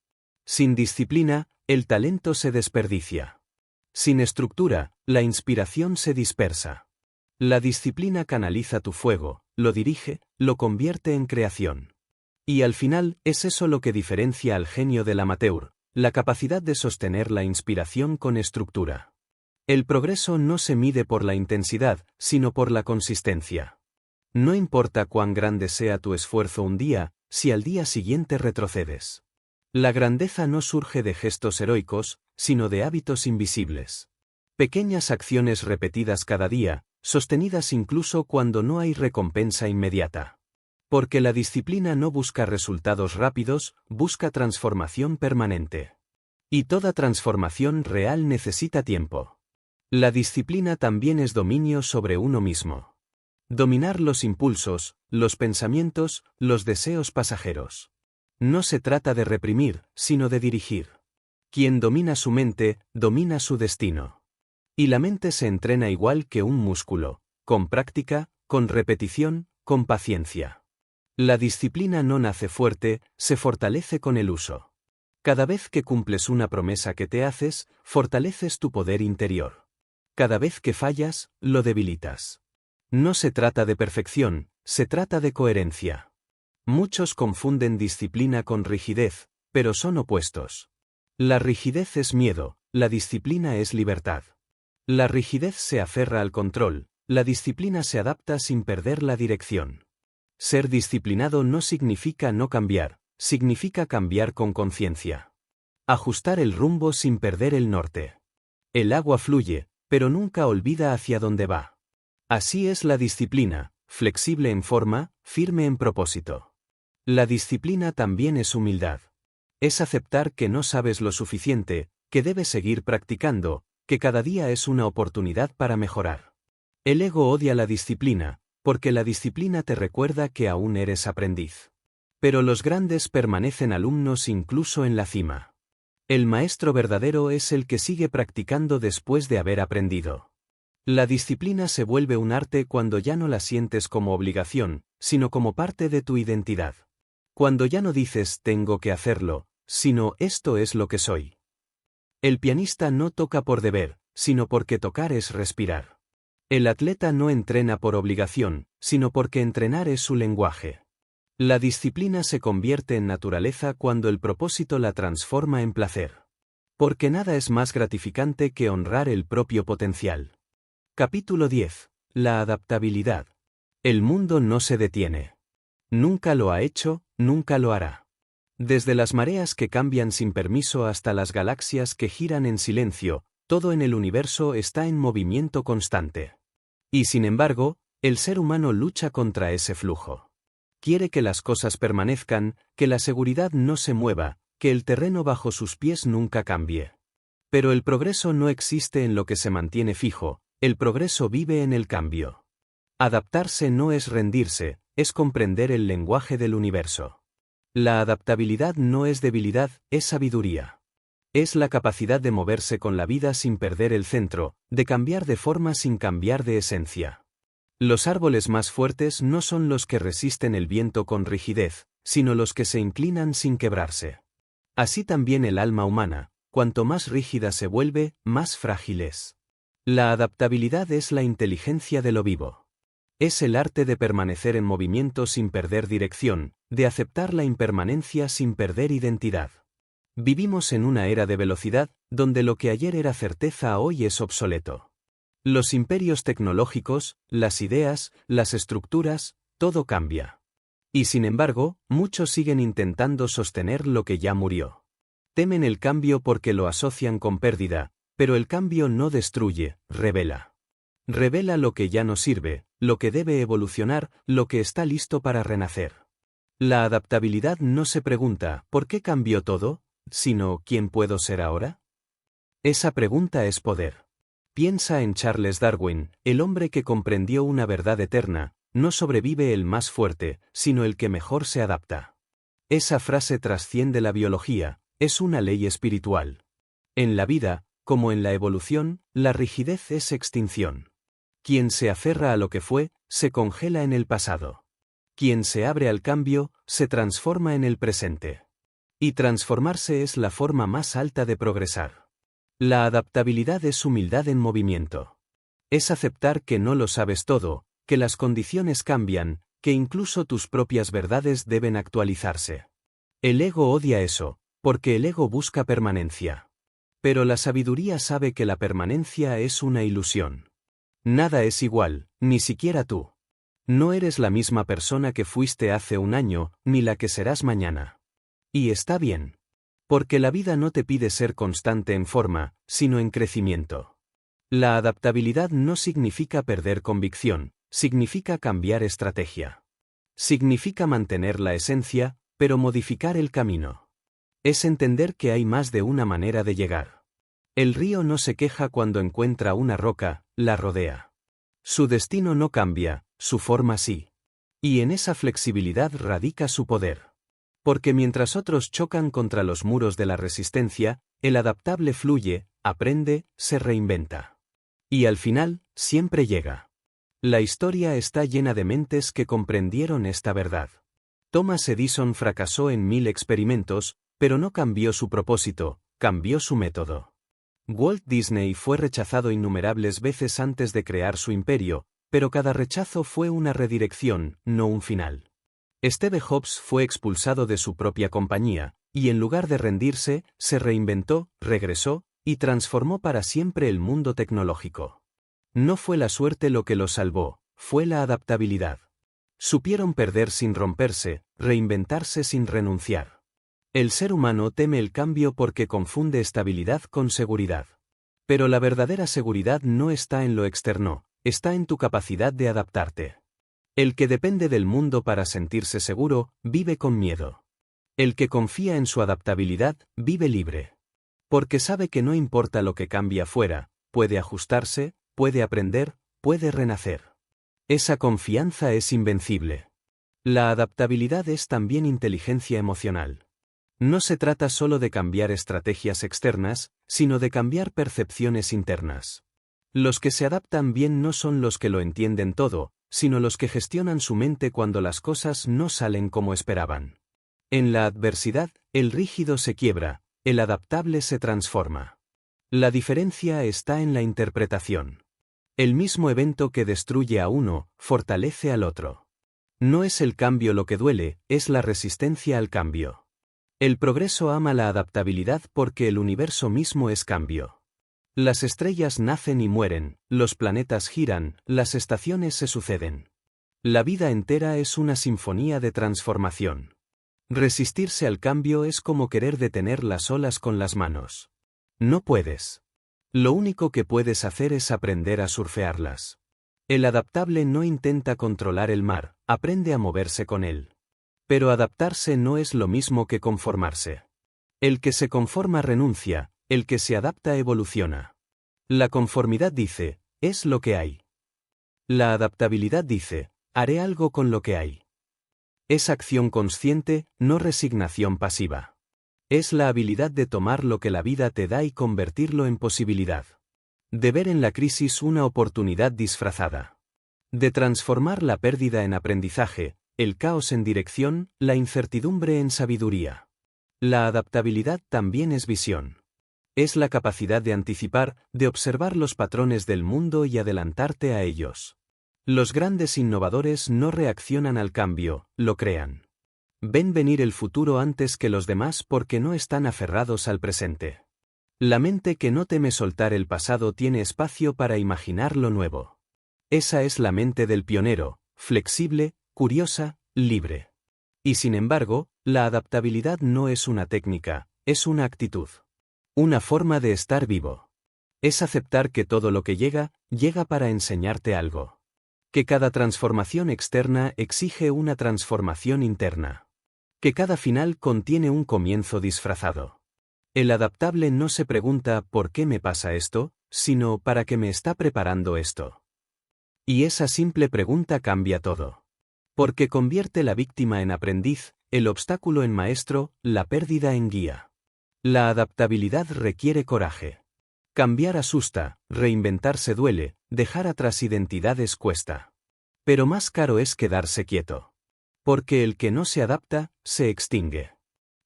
Speaker 1: Sin disciplina, el talento se desperdicia. Sin estructura, la inspiración se dispersa. La disciplina canaliza tu fuego, lo dirige, lo convierte en creación. Y al final, es eso lo que diferencia al genio del amateur, la capacidad de sostener la inspiración con estructura. El progreso no se mide por la intensidad, sino por la consistencia. No importa cuán grande sea tu esfuerzo un día, si al día siguiente retrocedes. La grandeza no surge de gestos heroicos, sino de hábitos invisibles. Pequeñas acciones repetidas cada día, sostenidas incluso cuando no hay recompensa inmediata. Porque la disciplina no busca resultados rápidos, busca transformación permanente. Y toda transformación real necesita tiempo. La disciplina también es dominio sobre uno mismo. Dominar los impulsos, los pensamientos, los deseos pasajeros. No se trata de reprimir, sino de dirigir. Quien domina su mente, domina su destino. Y la mente se entrena igual que un músculo, con práctica, con repetición, con paciencia. La disciplina no nace fuerte, se fortalece con el uso. Cada vez que cumples una promesa que te haces, fortaleces tu poder interior. Cada vez que fallas, lo debilitas. No se trata de perfección, se trata de coherencia. Muchos confunden disciplina con rigidez, pero son opuestos. La rigidez es miedo, la disciplina es libertad. La rigidez se aferra al control, la disciplina se adapta sin perder la dirección. Ser disciplinado no significa no cambiar, significa cambiar con conciencia. Ajustar el rumbo sin perder el norte. El agua fluye, pero nunca olvida hacia dónde va. Así es la disciplina, flexible en forma, firme en propósito. La disciplina también es humildad. Es aceptar que no sabes lo suficiente, que debes seguir practicando, que cada día es una oportunidad para mejorar. El ego odia la disciplina, porque la disciplina te recuerda que aún eres aprendiz. Pero los grandes permanecen alumnos incluso en la cima. El maestro verdadero es el que sigue practicando después de haber aprendido. La disciplina se vuelve un arte cuando ya no la sientes como obligación, sino como parte de tu identidad. Cuando ya no dices tengo que hacerlo, sino esto es lo que soy. El pianista no toca por deber, sino porque tocar es respirar. El atleta no entrena por obligación, sino porque entrenar es su lenguaje. La disciplina se convierte en naturaleza cuando el propósito la transforma en placer. Porque nada es más gratificante que honrar el propio potencial. Capítulo 10. la adaptabilidad. El mundo no se detiene. Nunca lo ha hecho, nunca lo hará. Desde las mareas que cambian sin permiso hasta las galaxias que giran en silencio, todo en el universo está en movimiento constante. Y sin embargo, el ser humano lucha contra ese flujo. Quiere que las cosas permanezcan, que la seguridad no se mueva, que el terreno bajo sus pies nunca cambie. Pero el progreso no existe en lo que se mantiene fijo, el progreso vive en el cambio. Adaptarse no es rendirse, es comprender el lenguaje del universo. La adaptabilidad no es debilidad, es sabiduría. Es la capacidad de moverse con la vida sin perder el centro, de cambiar de forma sin cambiar de esencia. Los árboles más fuertes no son los que resisten el viento con rigidez, sino los que se inclinan sin quebrarse. Así también el alma humana, cuanto más rígida se vuelve, más frágil es. La adaptabilidad es la inteligencia de lo vivo. Es el arte de permanecer en movimiento sin perder dirección, de aceptar la impermanencia sin perder identidad. Vivimos en una era de velocidad, donde lo que ayer era certeza hoy es obsoleto. Los imperios tecnológicos, las ideas, las estructuras, todo cambia. Y sin embargo, muchos siguen intentando sostener lo que ya murió. Temen el cambio porque lo asocian con pérdida, pero el cambio no destruye, revela. Revela lo que ya no sirve, lo que debe evolucionar, lo que está listo para renacer. La adaptabilidad no se pregunta ¿por qué cambió todo?, sino ¿quién puedo ser ahora? Esa pregunta es poder. Piensa en Charles Darwin, el hombre que comprendió una verdad eterna: no sobrevive el más fuerte, sino el que mejor se adapta. Esa frase trasciende la biología, es una ley espiritual. En la vida, como en la evolución, la rigidez es extinción. Quien se aferra a lo que fue, se congela en el pasado. Quien se abre al cambio, se transforma en el presente. Y transformarse es la forma más alta de progresar. La adaptabilidad es humildad en movimiento. Es aceptar que no lo sabes todo, que las condiciones cambian, que incluso tus propias verdades deben actualizarse. El ego odia eso, porque el ego busca permanencia. Pero la sabiduría sabe que la permanencia es una ilusión. Nada es igual, ni siquiera tú. No eres la misma persona que fuiste hace un año, ni la que serás mañana. Y está bien. Porque la vida no te pide ser constante en forma, sino en crecimiento. La adaptabilidad no significa perder convicción, significa cambiar estrategia. Significa mantener la esencia, pero modificar el camino. Es entender que hay más de una manera de llegar. El río no se queja cuando encuentra una roca, la rodea. Su destino no cambia, su forma sí. Y en esa flexibilidad radica su poder. Porque mientras otros chocan contra los muros de la resistencia, el adaptable fluye, aprende, se reinventa. Y al final, siempre llega. La historia está llena de mentes que comprendieron esta verdad. Thomas Edison fracasó en 1000 experimentos, pero no cambió su propósito, cambió su método. Walt Disney fue rechazado innumerables veces antes de crear su imperio, pero cada rechazo fue una redirección, no un final. Steve Jobs fue expulsado de su propia compañía, y en lugar de rendirse, se reinventó, regresó, y transformó para siempre el mundo tecnológico. No fue la suerte lo que lo salvó, fue la adaptabilidad. Supieron perder sin romperse, reinventarse sin renunciar. El ser humano teme el cambio porque confunde estabilidad con seguridad. Pero la verdadera seguridad no está en lo externo, está en tu capacidad de adaptarte. El que depende del mundo para sentirse seguro, vive con miedo. El que confía en su adaptabilidad, vive libre. Porque sabe que no importa lo que cambie afuera, puede ajustarse, puede aprender, puede renacer. Esa confianza es invencible. La adaptabilidad es también inteligencia emocional. No se trata solo de cambiar estrategias externas, sino de cambiar percepciones internas. Los que se adaptan bien no son los que lo entienden todo, sino los que gestionan su mente cuando las cosas no salen como esperaban. En la adversidad, el rígido se quiebra, el adaptable se transforma. La diferencia está en la interpretación. El mismo evento que destruye a uno, fortalece al otro. No es el cambio lo que duele, es la resistencia al cambio. El progreso ama la adaptabilidad porque el universo mismo es cambio. Las estrellas nacen y mueren, los planetas giran, las estaciones se suceden. La vida entera es una sinfonía de transformación. Resistirse al cambio es como querer detener las olas con las manos. No puedes. Lo único que puedes hacer es aprender a surfearlas. El adaptable no intenta controlar el mar, aprende a moverse con él. Pero adaptarse no es lo mismo que conformarse. El que se conforma renuncia, el que se adapta evoluciona. La conformidad dice, es lo que hay. La adaptabilidad dice, haré algo con lo que hay. Es acción consciente, no resignación pasiva. Es la habilidad de tomar lo que la vida te da y convertirlo en posibilidad. De ver en la crisis una oportunidad disfrazada. De transformar la pérdida en aprendizaje, el caos en dirección, la incertidumbre en sabiduría. La adaptabilidad también es visión. Es la capacidad de anticipar, de observar los patrones del mundo y adelantarte a ellos. Los grandes innovadores no reaccionan al cambio, lo crean. Ven venir el futuro antes que los demás porque no están aferrados al presente. La mente que no teme soltar el pasado tiene espacio para imaginar lo nuevo. Esa es la mente del pionero, flexible, curiosa, libre. Y sin embargo, la adaptabilidad no es una técnica, es una actitud. Una forma de estar vivo. Es aceptar que todo lo que llega, llega para enseñarte algo. Que cada transformación externa exige una transformación interna. Que cada final contiene un comienzo disfrazado. El adaptable no se pregunta ¿por qué me pasa esto?, sino ¿para qué me está preparando esto? Y esa simple pregunta cambia todo. Porque convierte la víctima en aprendiz, el obstáculo en maestro, la pérdida en guía. La adaptabilidad requiere coraje. Cambiar asusta, reinventarse duele, dejar atrás identidades cuesta. Pero más caro es quedarse quieto. Porque el que no se adapta, se extingue.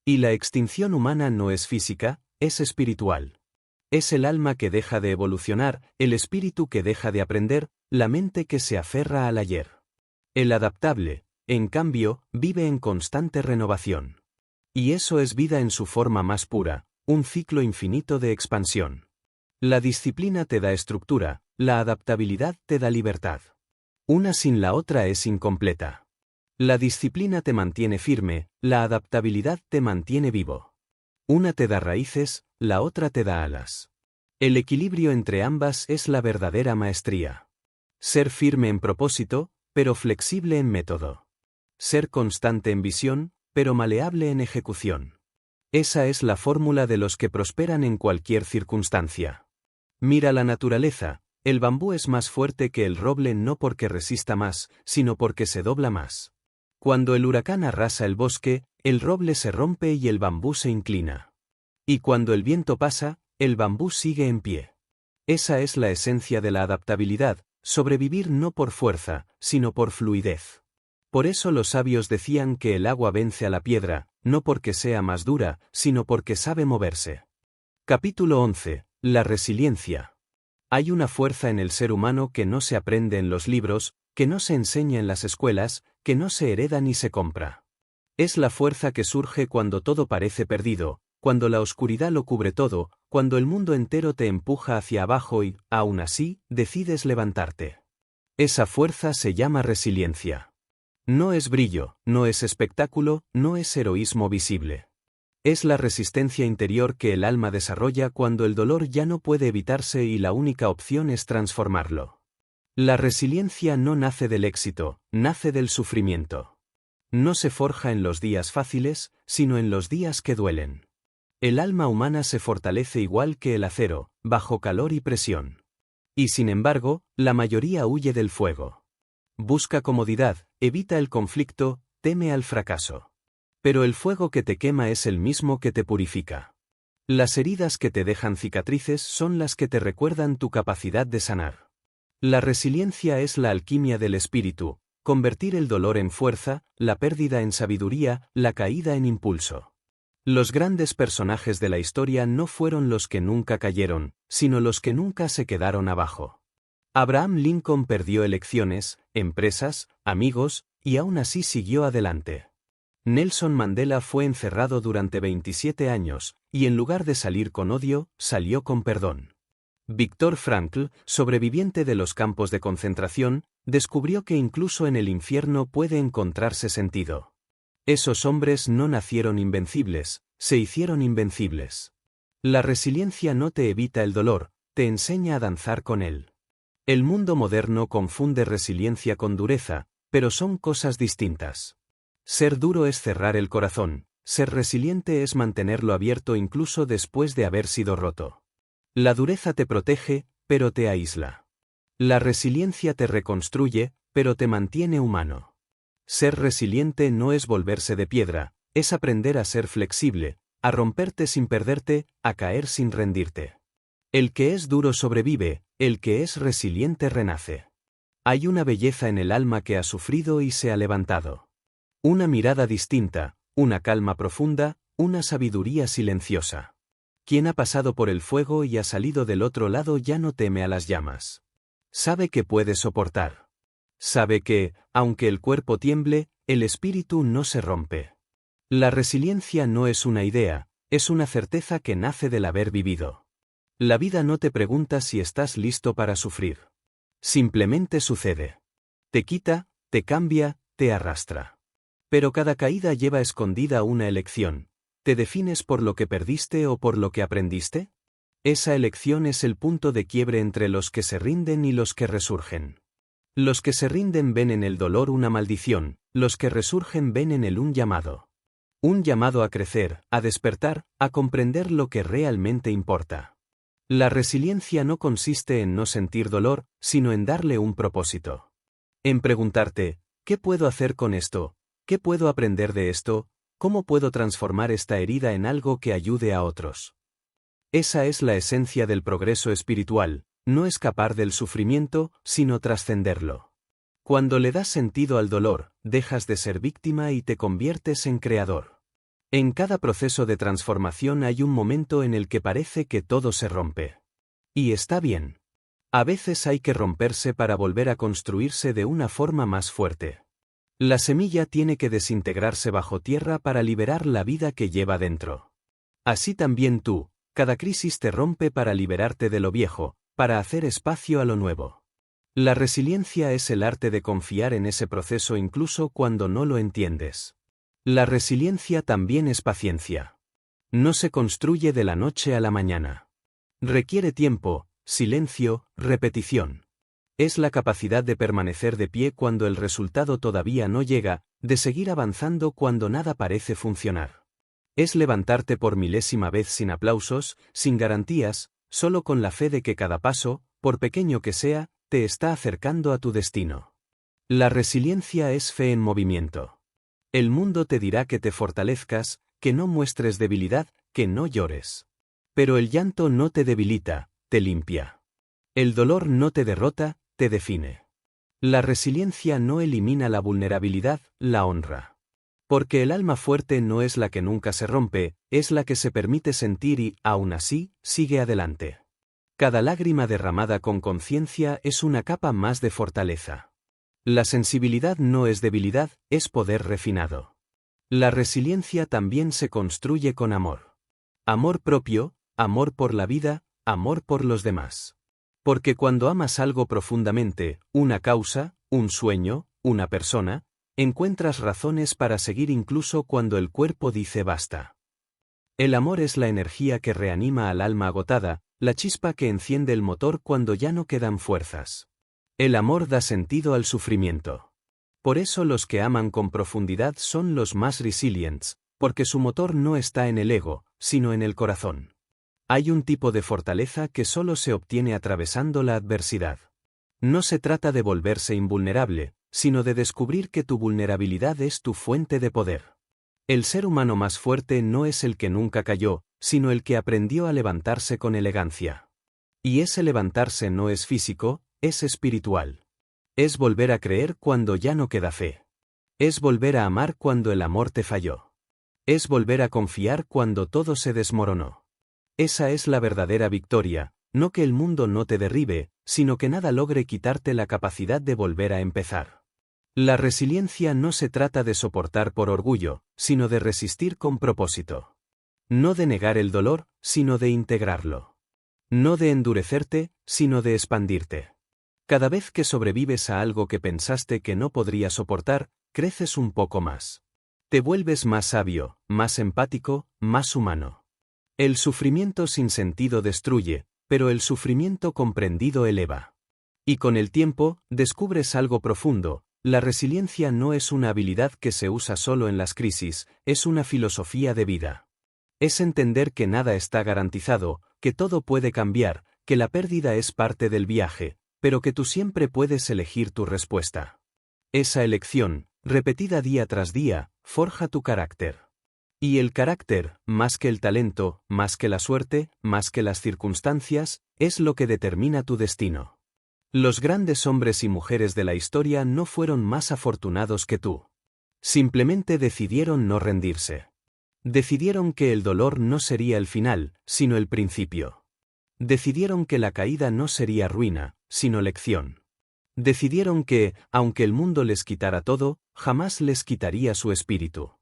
Speaker 1: Y la extinción humana no es física, es espiritual. Es el alma que deja de evolucionar, el espíritu que deja de aprender, la mente que se aferra al ayer. El adaptable, en cambio, vive en constante renovación. Y eso es vida en su forma más pura, un ciclo infinito de expansión. La disciplina te da estructura, la adaptabilidad te da libertad. Una sin la otra es incompleta. La disciplina te mantiene firme, la adaptabilidad te mantiene vivo. Una te da raíces, la otra te da alas. El equilibrio entre ambas es la verdadera maestría. Ser firme en propósito, pero flexible en método. Ser constante en visión, pero maleable en ejecución. Esa es la fórmula de los que prosperan en cualquier circunstancia. Mira la naturaleza, el bambú es más fuerte que el roble no porque resista más, sino porque se dobla más. Cuando el huracán arrasa el bosque, el roble se rompe y el bambú se inclina. Y cuando el viento pasa, el bambú sigue en pie. Esa es la esencia de la adaptabilidad, sobrevivir no por fuerza, sino por fluidez. Por eso los sabios decían que el agua vence a la piedra, no porque sea más dura, sino porque sabe moverse. Capítulo 11. La resiliencia. Hay una fuerza en el ser humano que no se aprende en los libros, que no se enseña en las escuelas, que no se hereda ni se compra. Es la fuerza que surge cuando todo parece perdido, cuando la oscuridad lo cubre todo, cuando el mundo entero te empuja hacia abajo y, aún así, decides levantarte. Esa fuerza se llama resiliencia. No es brillo, no es espectáculo, no es heroísmo visible. Es la resistencia interior que el alma desarrolla cuando el dolor ya no puede evitarse y la única opción es transformarlo. La resiliencia no nace del éxito, nace del sufrimiento. No se forja en los días fáciles, sino en los días que duelen. El alma humana se fortalece igual que el acero, bajo calor y presión. Y sin embargo, la mayoría huye del fuego. Busca comodidad, evita el conflicto, teme al fracaso. Pero el fuego que te quema es el mismo que te purifica. Las heridas que te dejan cicatrices son las que te recuerdan tu capacidad de sanar. La resiliencia es la alquimia del espíritu, convertir el dolor en fuerza, la pérdida en sabiduría, la caída en impulso. Los grandes personajes de la historia no fueron los que nunca cayeron, sino los que nunca se quedaron abajo. Abraham Lincoln perdió elecciones, empresas, amigos, y aún así siguió adelante. Nelson Mandela fue encerrado durante 27 años, y en lugar de salir con odio, salió con perdón. Viktor Frankl, sobreviviente de los campos de concentración, descubrió que incluso en el infierno puede encontrarse sentido. Esos hombres no nacieron invencibles, se hicieron invencibles. La resiliencia no te evita el dolor, te enseña a danzar con él. El mundo moderno confunde resiliencia con dureza, pero son cosas distintas. Ser duro es cerrar el corazón, ser resiliente es mantenerlo abierto incluso después de haber sido roto. La dureza te protege, pero te aísla. La resiliencia te reconstruye, pero te mantiene humano. Ser resiliente no es volverse de piedra, es aprender a ser flexible, a romperte sin perderte, a caer sin rendirte. El que es duro sobrevive, el que es resiliente renace. Hay una belleza en el alma que ha sufrido y se ha levantado. Una mirada distinta, una calma profunda, una sabiduría silenciosa. Quien ha pasado por el fuego y ha salido del otro lado ya no teme a las llamas. Sabe que puede soportar. Sabe que, aunque el cuerpo tiemble, el espíritu no se rompe. La resiliencia no es una idea, es una certeza que nace del haber vivido. La vida no te pregunta si estás listo para sufrir. Simplemente sucede. Te quita, te cambia, te arrastra. Pero cada caída lleva escondida una elección. ¿Te defines por lo que perdiste o por lo que aprendiste? Esa elección es el punto de quiebre entre los que se rinden y los que resurgen. Los que se rinden ven en el dolor una maldición, los que resurgen ven en él un llamado. Un llamado a crecer, a despertar, a comprender lo que realmente importa. La resiliencia no consiste en no sentir dolor, sino en darle un propósito. En preguntarte, ¿qué puedo hacer con esto? ¿Qué puedo aprender de esto? ¿Cómo puedo transformar esta herida en algo que ayude a otros? Esa es la esencia del progreso espiritual, no escapar del sufrimiento, sino trascenderlo. Cuando le das sentido al dolor, dejas de ser víctima y te conviertes en creador. En cada proceso de transformación hay un momento en el que parece que todo se rompe. Y está bien. A veces hay que romperse para volver a construirse de una forma más fuerte. La semilla tiene que desintegrarse bajo tierra para liberar la vida que lleva dentro. Así también tú, cada crisis te rompe para liberarte de lo viejo, para hacer espacio a lo nuevo. La resiliencia es el arte de confiar en ese proceso incluso cuando no lo entiendes. La resiliencia también es paciencia. No se construye de la noche a la mañana. Requiere tiempo, silencio, repetición. Es la capacidad de permanecer de pie cuando el resultado todavía no llega, de seguir avanzando cuando nada parece funcionar. Es levantarte por milésima vez sin aplausos, sin garantías, solo con la fe de que cada paso, por pequeño que sea, te está acercando a tu destino. La resiliencia es fe en movimiento. El mundo te dirá que te fortalezcas, que no muestres debilidad, que no llores. Pero el llanto no te debilita, te limpia. El dolor no te derrota, te define. La resiliencia no elimina la vulnerabilidad, la honra. Porque el alma fuerte no es la que nunca se rompe, es la que se permite sentir y, aún así, sigue adelante. Cada lágrima derramada con conciencia es una capa más de fortaleza. La sensibilidad no es debilidad, es poder refinado. La resiliencia también se construye con amor. Amor propio, amor por la vida, amor por los demás. Porque cuando amas algo profundamente, una causa, un sueño, una persona, encuentras razones para seguir incluso cuando el cuerpo dice basta. El amor es la energía que reanima al alma agotada, la chispa que enciende el motor cuando ya no quedan fuerzas. El amor da sentido al sufrimiento. Por eso los que aman con profundidad son los más resilientes, porque su motor no está en el ego, sino en el corazón. Hay un tipo de fortaleza que solo se obtiene atravesando la adversidad. No se trata de volverse invulnerable, sino de descubrir que tu vulnerabilidad es tu fuente de poder. El ser humano más fuerte no es el que nunca cayó, sino el que aprendió a levantarse con elegancia. Y ese levantarse no es físico, es espiritual. Es volver a creer cuando ya no queda fe. Es volver a amar cuando el amor te falló. Es volver a confiar cuando todo se desmoronó. Esa es la verdadera victoria, no que el mundo no te derribe, sino que nada logre quitarte la capacidad de volver a empezar. La resiliencia no se trata de soportar por orgullo, sino de resistir con propósito. No de negar el dolor, sino de integrarlo. No de endurecerte, sino de expandirte. Cada vez que sobrevives a algo que pensaste que no podrías soportar, creces un poco más. Te vuelves más sabio, más empático, más humano. El sufrimiento sin sentido destruye, pero el sufrimiento comprendido eleva. Y con el tiempo, descubres algo profundo: la resiliencia no es una habilidad que se usa solo en las crisis, es una filosofía de vida. Es entender que nada está garantizado, que todo puede cambiar, que la pérdida es parte del viaje, pero que tú siempre puedes elegir tu respuesta. Esa elección, repetida día tras día, forja tu carácter. Y el carácter, más que el talento, más que la suerte, más que las circunstancias, es lo que determina tu destino. Los grandes hombres y mujeres de la historia no fueron más afortunados que tú. Simplemente decidieron no rendirse. Decidieron que el dolor no sería el final, sino el principio. Decidieron que la caída no sería ruina, sino lección. Decidieron que, aunque el mundo les quitara todo, jamás les quitaría su espíritu.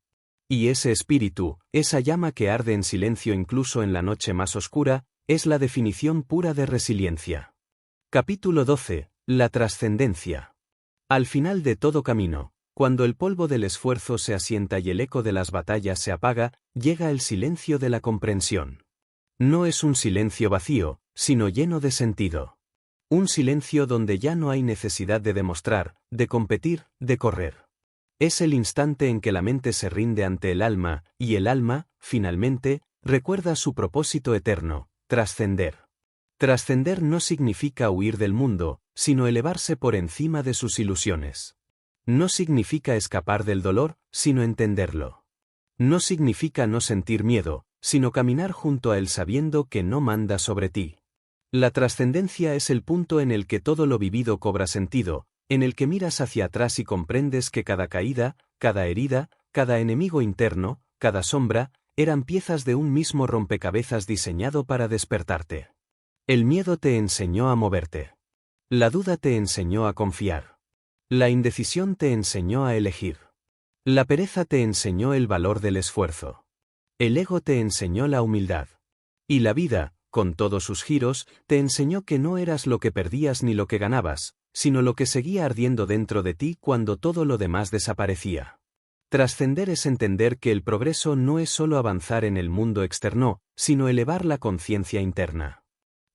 Speaker 1: Y ese espíritu, esa llama que arde en silencio incluso en la noche más oscura, es la definición pura de resiliencia. Capítulo 12. La trascendencia. Al final de todo camino, cuando el polvo del esfuerzo se asienta y el eco de las batallas se apaga, llega el silencio de la comprensión. No es un silencio vacío, sino lleno de sentido. Un silencio donde ya no hay necesidad de demostrar, de competir, de correr. Es el instante en que la mente se rinde ante el alma, y el alma, finalmente, recuerda su propósito eterno: trascender. Trascender no significa huir del mundo, sino elevarse por encima de sus ilusiones. No significa escapar del dolor, sino entenderlo. No significa no sentir miedo, sino caminar junto a él sabiendo que no manda sobre ti. La trascendencia es el punto en el que todo lo vivido cobra sentido, en el que miras hacia atrás y comprendes que cada caída, cada herida, cada enemigo interno, cada sombra, eran piezas de un mismo rompecabezas diseñado para despertarte. El miedo te enseñó a moverte. La duda te enseñó a confiar. La indecisión te enseñó a elegir. La pereza te enseñó el valor del esfuerzo. El ego te enseñó la humildad. Y la vida, con todos sus giros, te enseñó que no eras lo que perdías ni lo que ganabas, sino lo que seguía ardiendo dentro de ti cuando todo lo demás desaparecía. Trascender es entender que el progreso no es solo avanzar en el mundo externo, sino elevar la conciencia interna.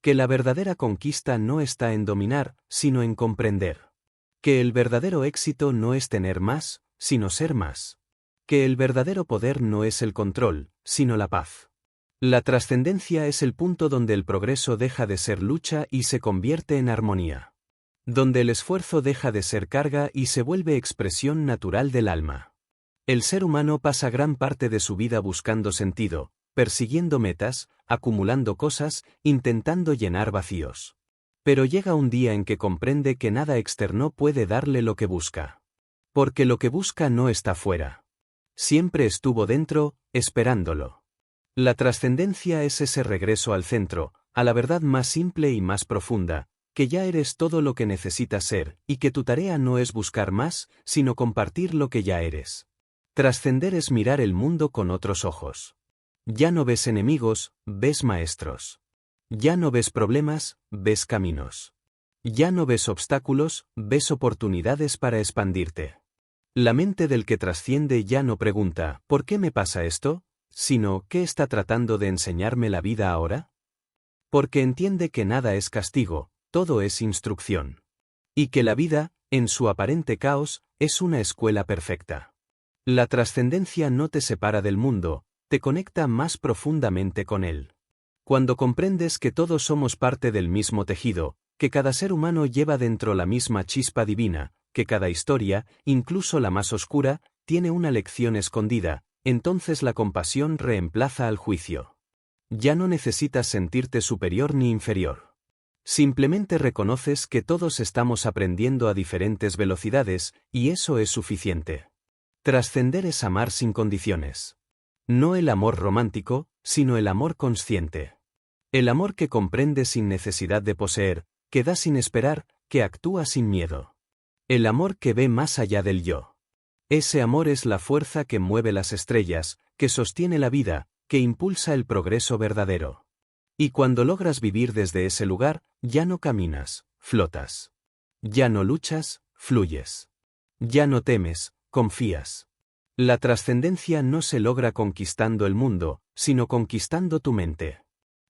Speaker 1: Que la verdadera conquista no está en dominar, sino en comprender. Que el verdadero éxito no es tener más, sino ser más. Que el verdadero poder no es el control, sino la paz. La trascendencia es el punto donde el progreso deja de ser lucha y se convierte en armonía. Donde el esfuerzo deja de ser carga y se vuelve expresión natural del alma. El ser humano pasa gran parte de su vida buscando sentido, persiguiendo metas, acumulando cosas, intentando llenar vacíos. Pero llega un día en que comprende que nada externo puede darle lo que busca. Porque lo que busca no está fuera. Siempre estuvo dentro, esperándolo. La trascendencia es ese regreso al centro, a la verdad más simple y más profunda, que ya eres todo lo que necesitas ser, y que tu tarea no es buscar más, sino compartir lo que ya eres. Trascender es mirar el mundo con otros ojos. Ya no ves enemigos, ves maestros. Ya no ves problemas, ves caminos. Ya no ves obstáculos, ves oportunidades para expandirte. La mente del que trasciende ya no pregunta, ¿por qué me pasa esto?, sino, ¿qué está tratando de enseñarme la vida ahora? Porque entiende que nada es castigo, todo es instrucción. Y que la vida, en su aparente caos, es una escuela perfecta. La trascendencia no te separa del mundo, te conecta más profundamente con él. Cuando comprendes que todos somos parte del mismo tejido, que cada ser humano lleva dentro la misma chispa divina, que cada historia, incluso la más oscura, tiene una lección escondida, entonces la compasión reemplaza al juicio. Ya no necesitas sentirte superior ni inferior. Simplemente reconoces que todos estamos aprendiendo a diferentes velocidades, y eso es suficiente. Trascender es amar sin condiciones. No el amor romántico, sino el amor consciente. El amor que comprende sin necesidad de poseer, que da sin esperar, que actúa sin miedo. El amor que ve más allá del yo. Ese amor es la fuerza que mueve las estrellas, que sostiene la vida, que impulsa el progreso verdadero. Y cuando logras vivir desde ese lugar, ya no caminas, flotas. Ya no luchas, fluyes. Ya no temes, confías. La trascendencia no se logra conquistando el mundo, sino conquistando tu mente.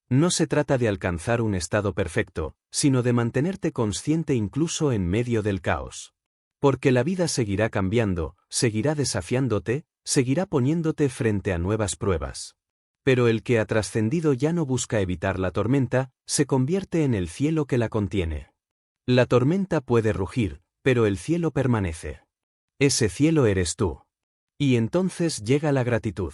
Speaker 1: No se trata de alcanzar un estado perfecto, sino de mantenerte consciente incluso en medio del caos. Porque la vida seguirá cambiando, seguirá desafiándote, seguirá poniéndote frente a nuevas pruebas. Pero el que ha trascendido ya no busca evitar la tormenta, se convierte en el cielo que la contiene. La tormenta puede rugir, pero el cielo permanece. Ese cielo eres tú. Y entonces llega la gratitud.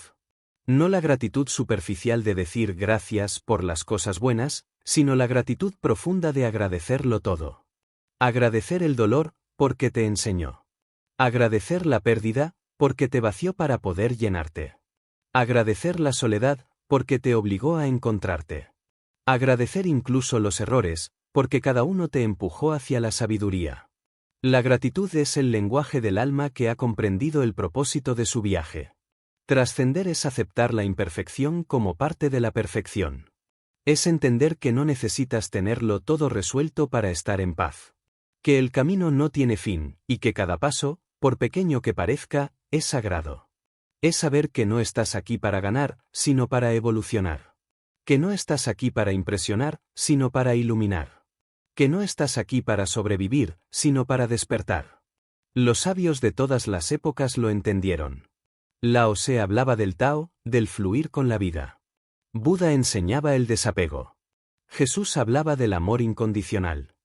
Speaker 1: No la gratitud superficial de decir gracias por las cosas buenas, sino la gratitud profunda de agradecerlo todo. Agradecer el dolor, porque te enseñó. Agradecer la pérdida, porque te vació para poder llenarte. Agradecer la soledad, porque te obligó a encontrarte. Agradecer incluso los errores, porque cada uno te empujó hacia la sabiduría. La gratitud es el lenguaje del alma que ha comprendido el propósito de su viaje. Trascender es aceptar la imperfección como parte de la perfección. Es entender que no necesitas tenerlo todo resuelto para estar en paz. Que el camino no tiene fin, y que cada paso, por pequeño que parezca, es sagrado. Es saber que no estás aquí para ganar, sino para evolucionar. Que no estás aquí para impresionar, sino para iluminar. Que no estás aquí para sobrevivir, sino para despertar. Los sabios de todas las épocas lo entendieron. Lao Tse hablaba del Tao, del fluir con la vida. Buda enseñaba el desapego. Jesús hablaba del amor incondicional.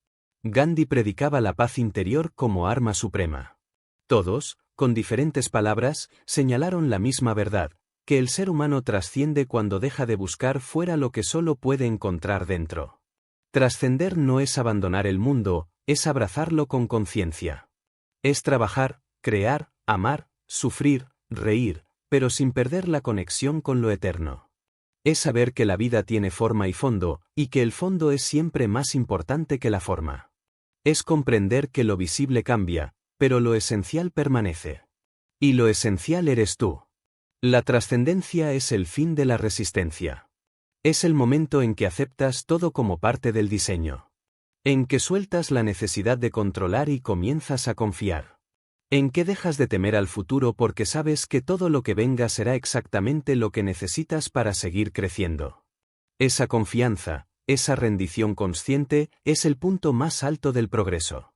Speaker 1: Gandhi predicaba la paz interior como arma suprema. Todos, con diferentes palabras, señalaron la misma verdad, que el ser humano trasciende cuando deja de buscar fuera lo que solo puede encontrar dentro. Trascender no es abandonar el mundo, es abrazarlo con conciencia. Es trabajar, crear, amar, sufrir, reír, pero sin perder la conexión con lo eterno. Es saber que la vida tiene forma y fondo, y que el fondo es siempre más importante que la forma. Es comprender que lo visible cambia, pero lo esencial permanece. Y lo esencial eres tú. La trascendencia es el fin de la resistencia. Es el momento en que aceptas todo como parte del diseño. En que sueltas la necesidad de controlar y comienzas a confiar. En que dejas de temer al futuro porque sabes que todo lo que venga será exactamente lo que necesitas para seguir creciendo. Esa confianza, esa rendición consciente, es el punto más alto del progreso.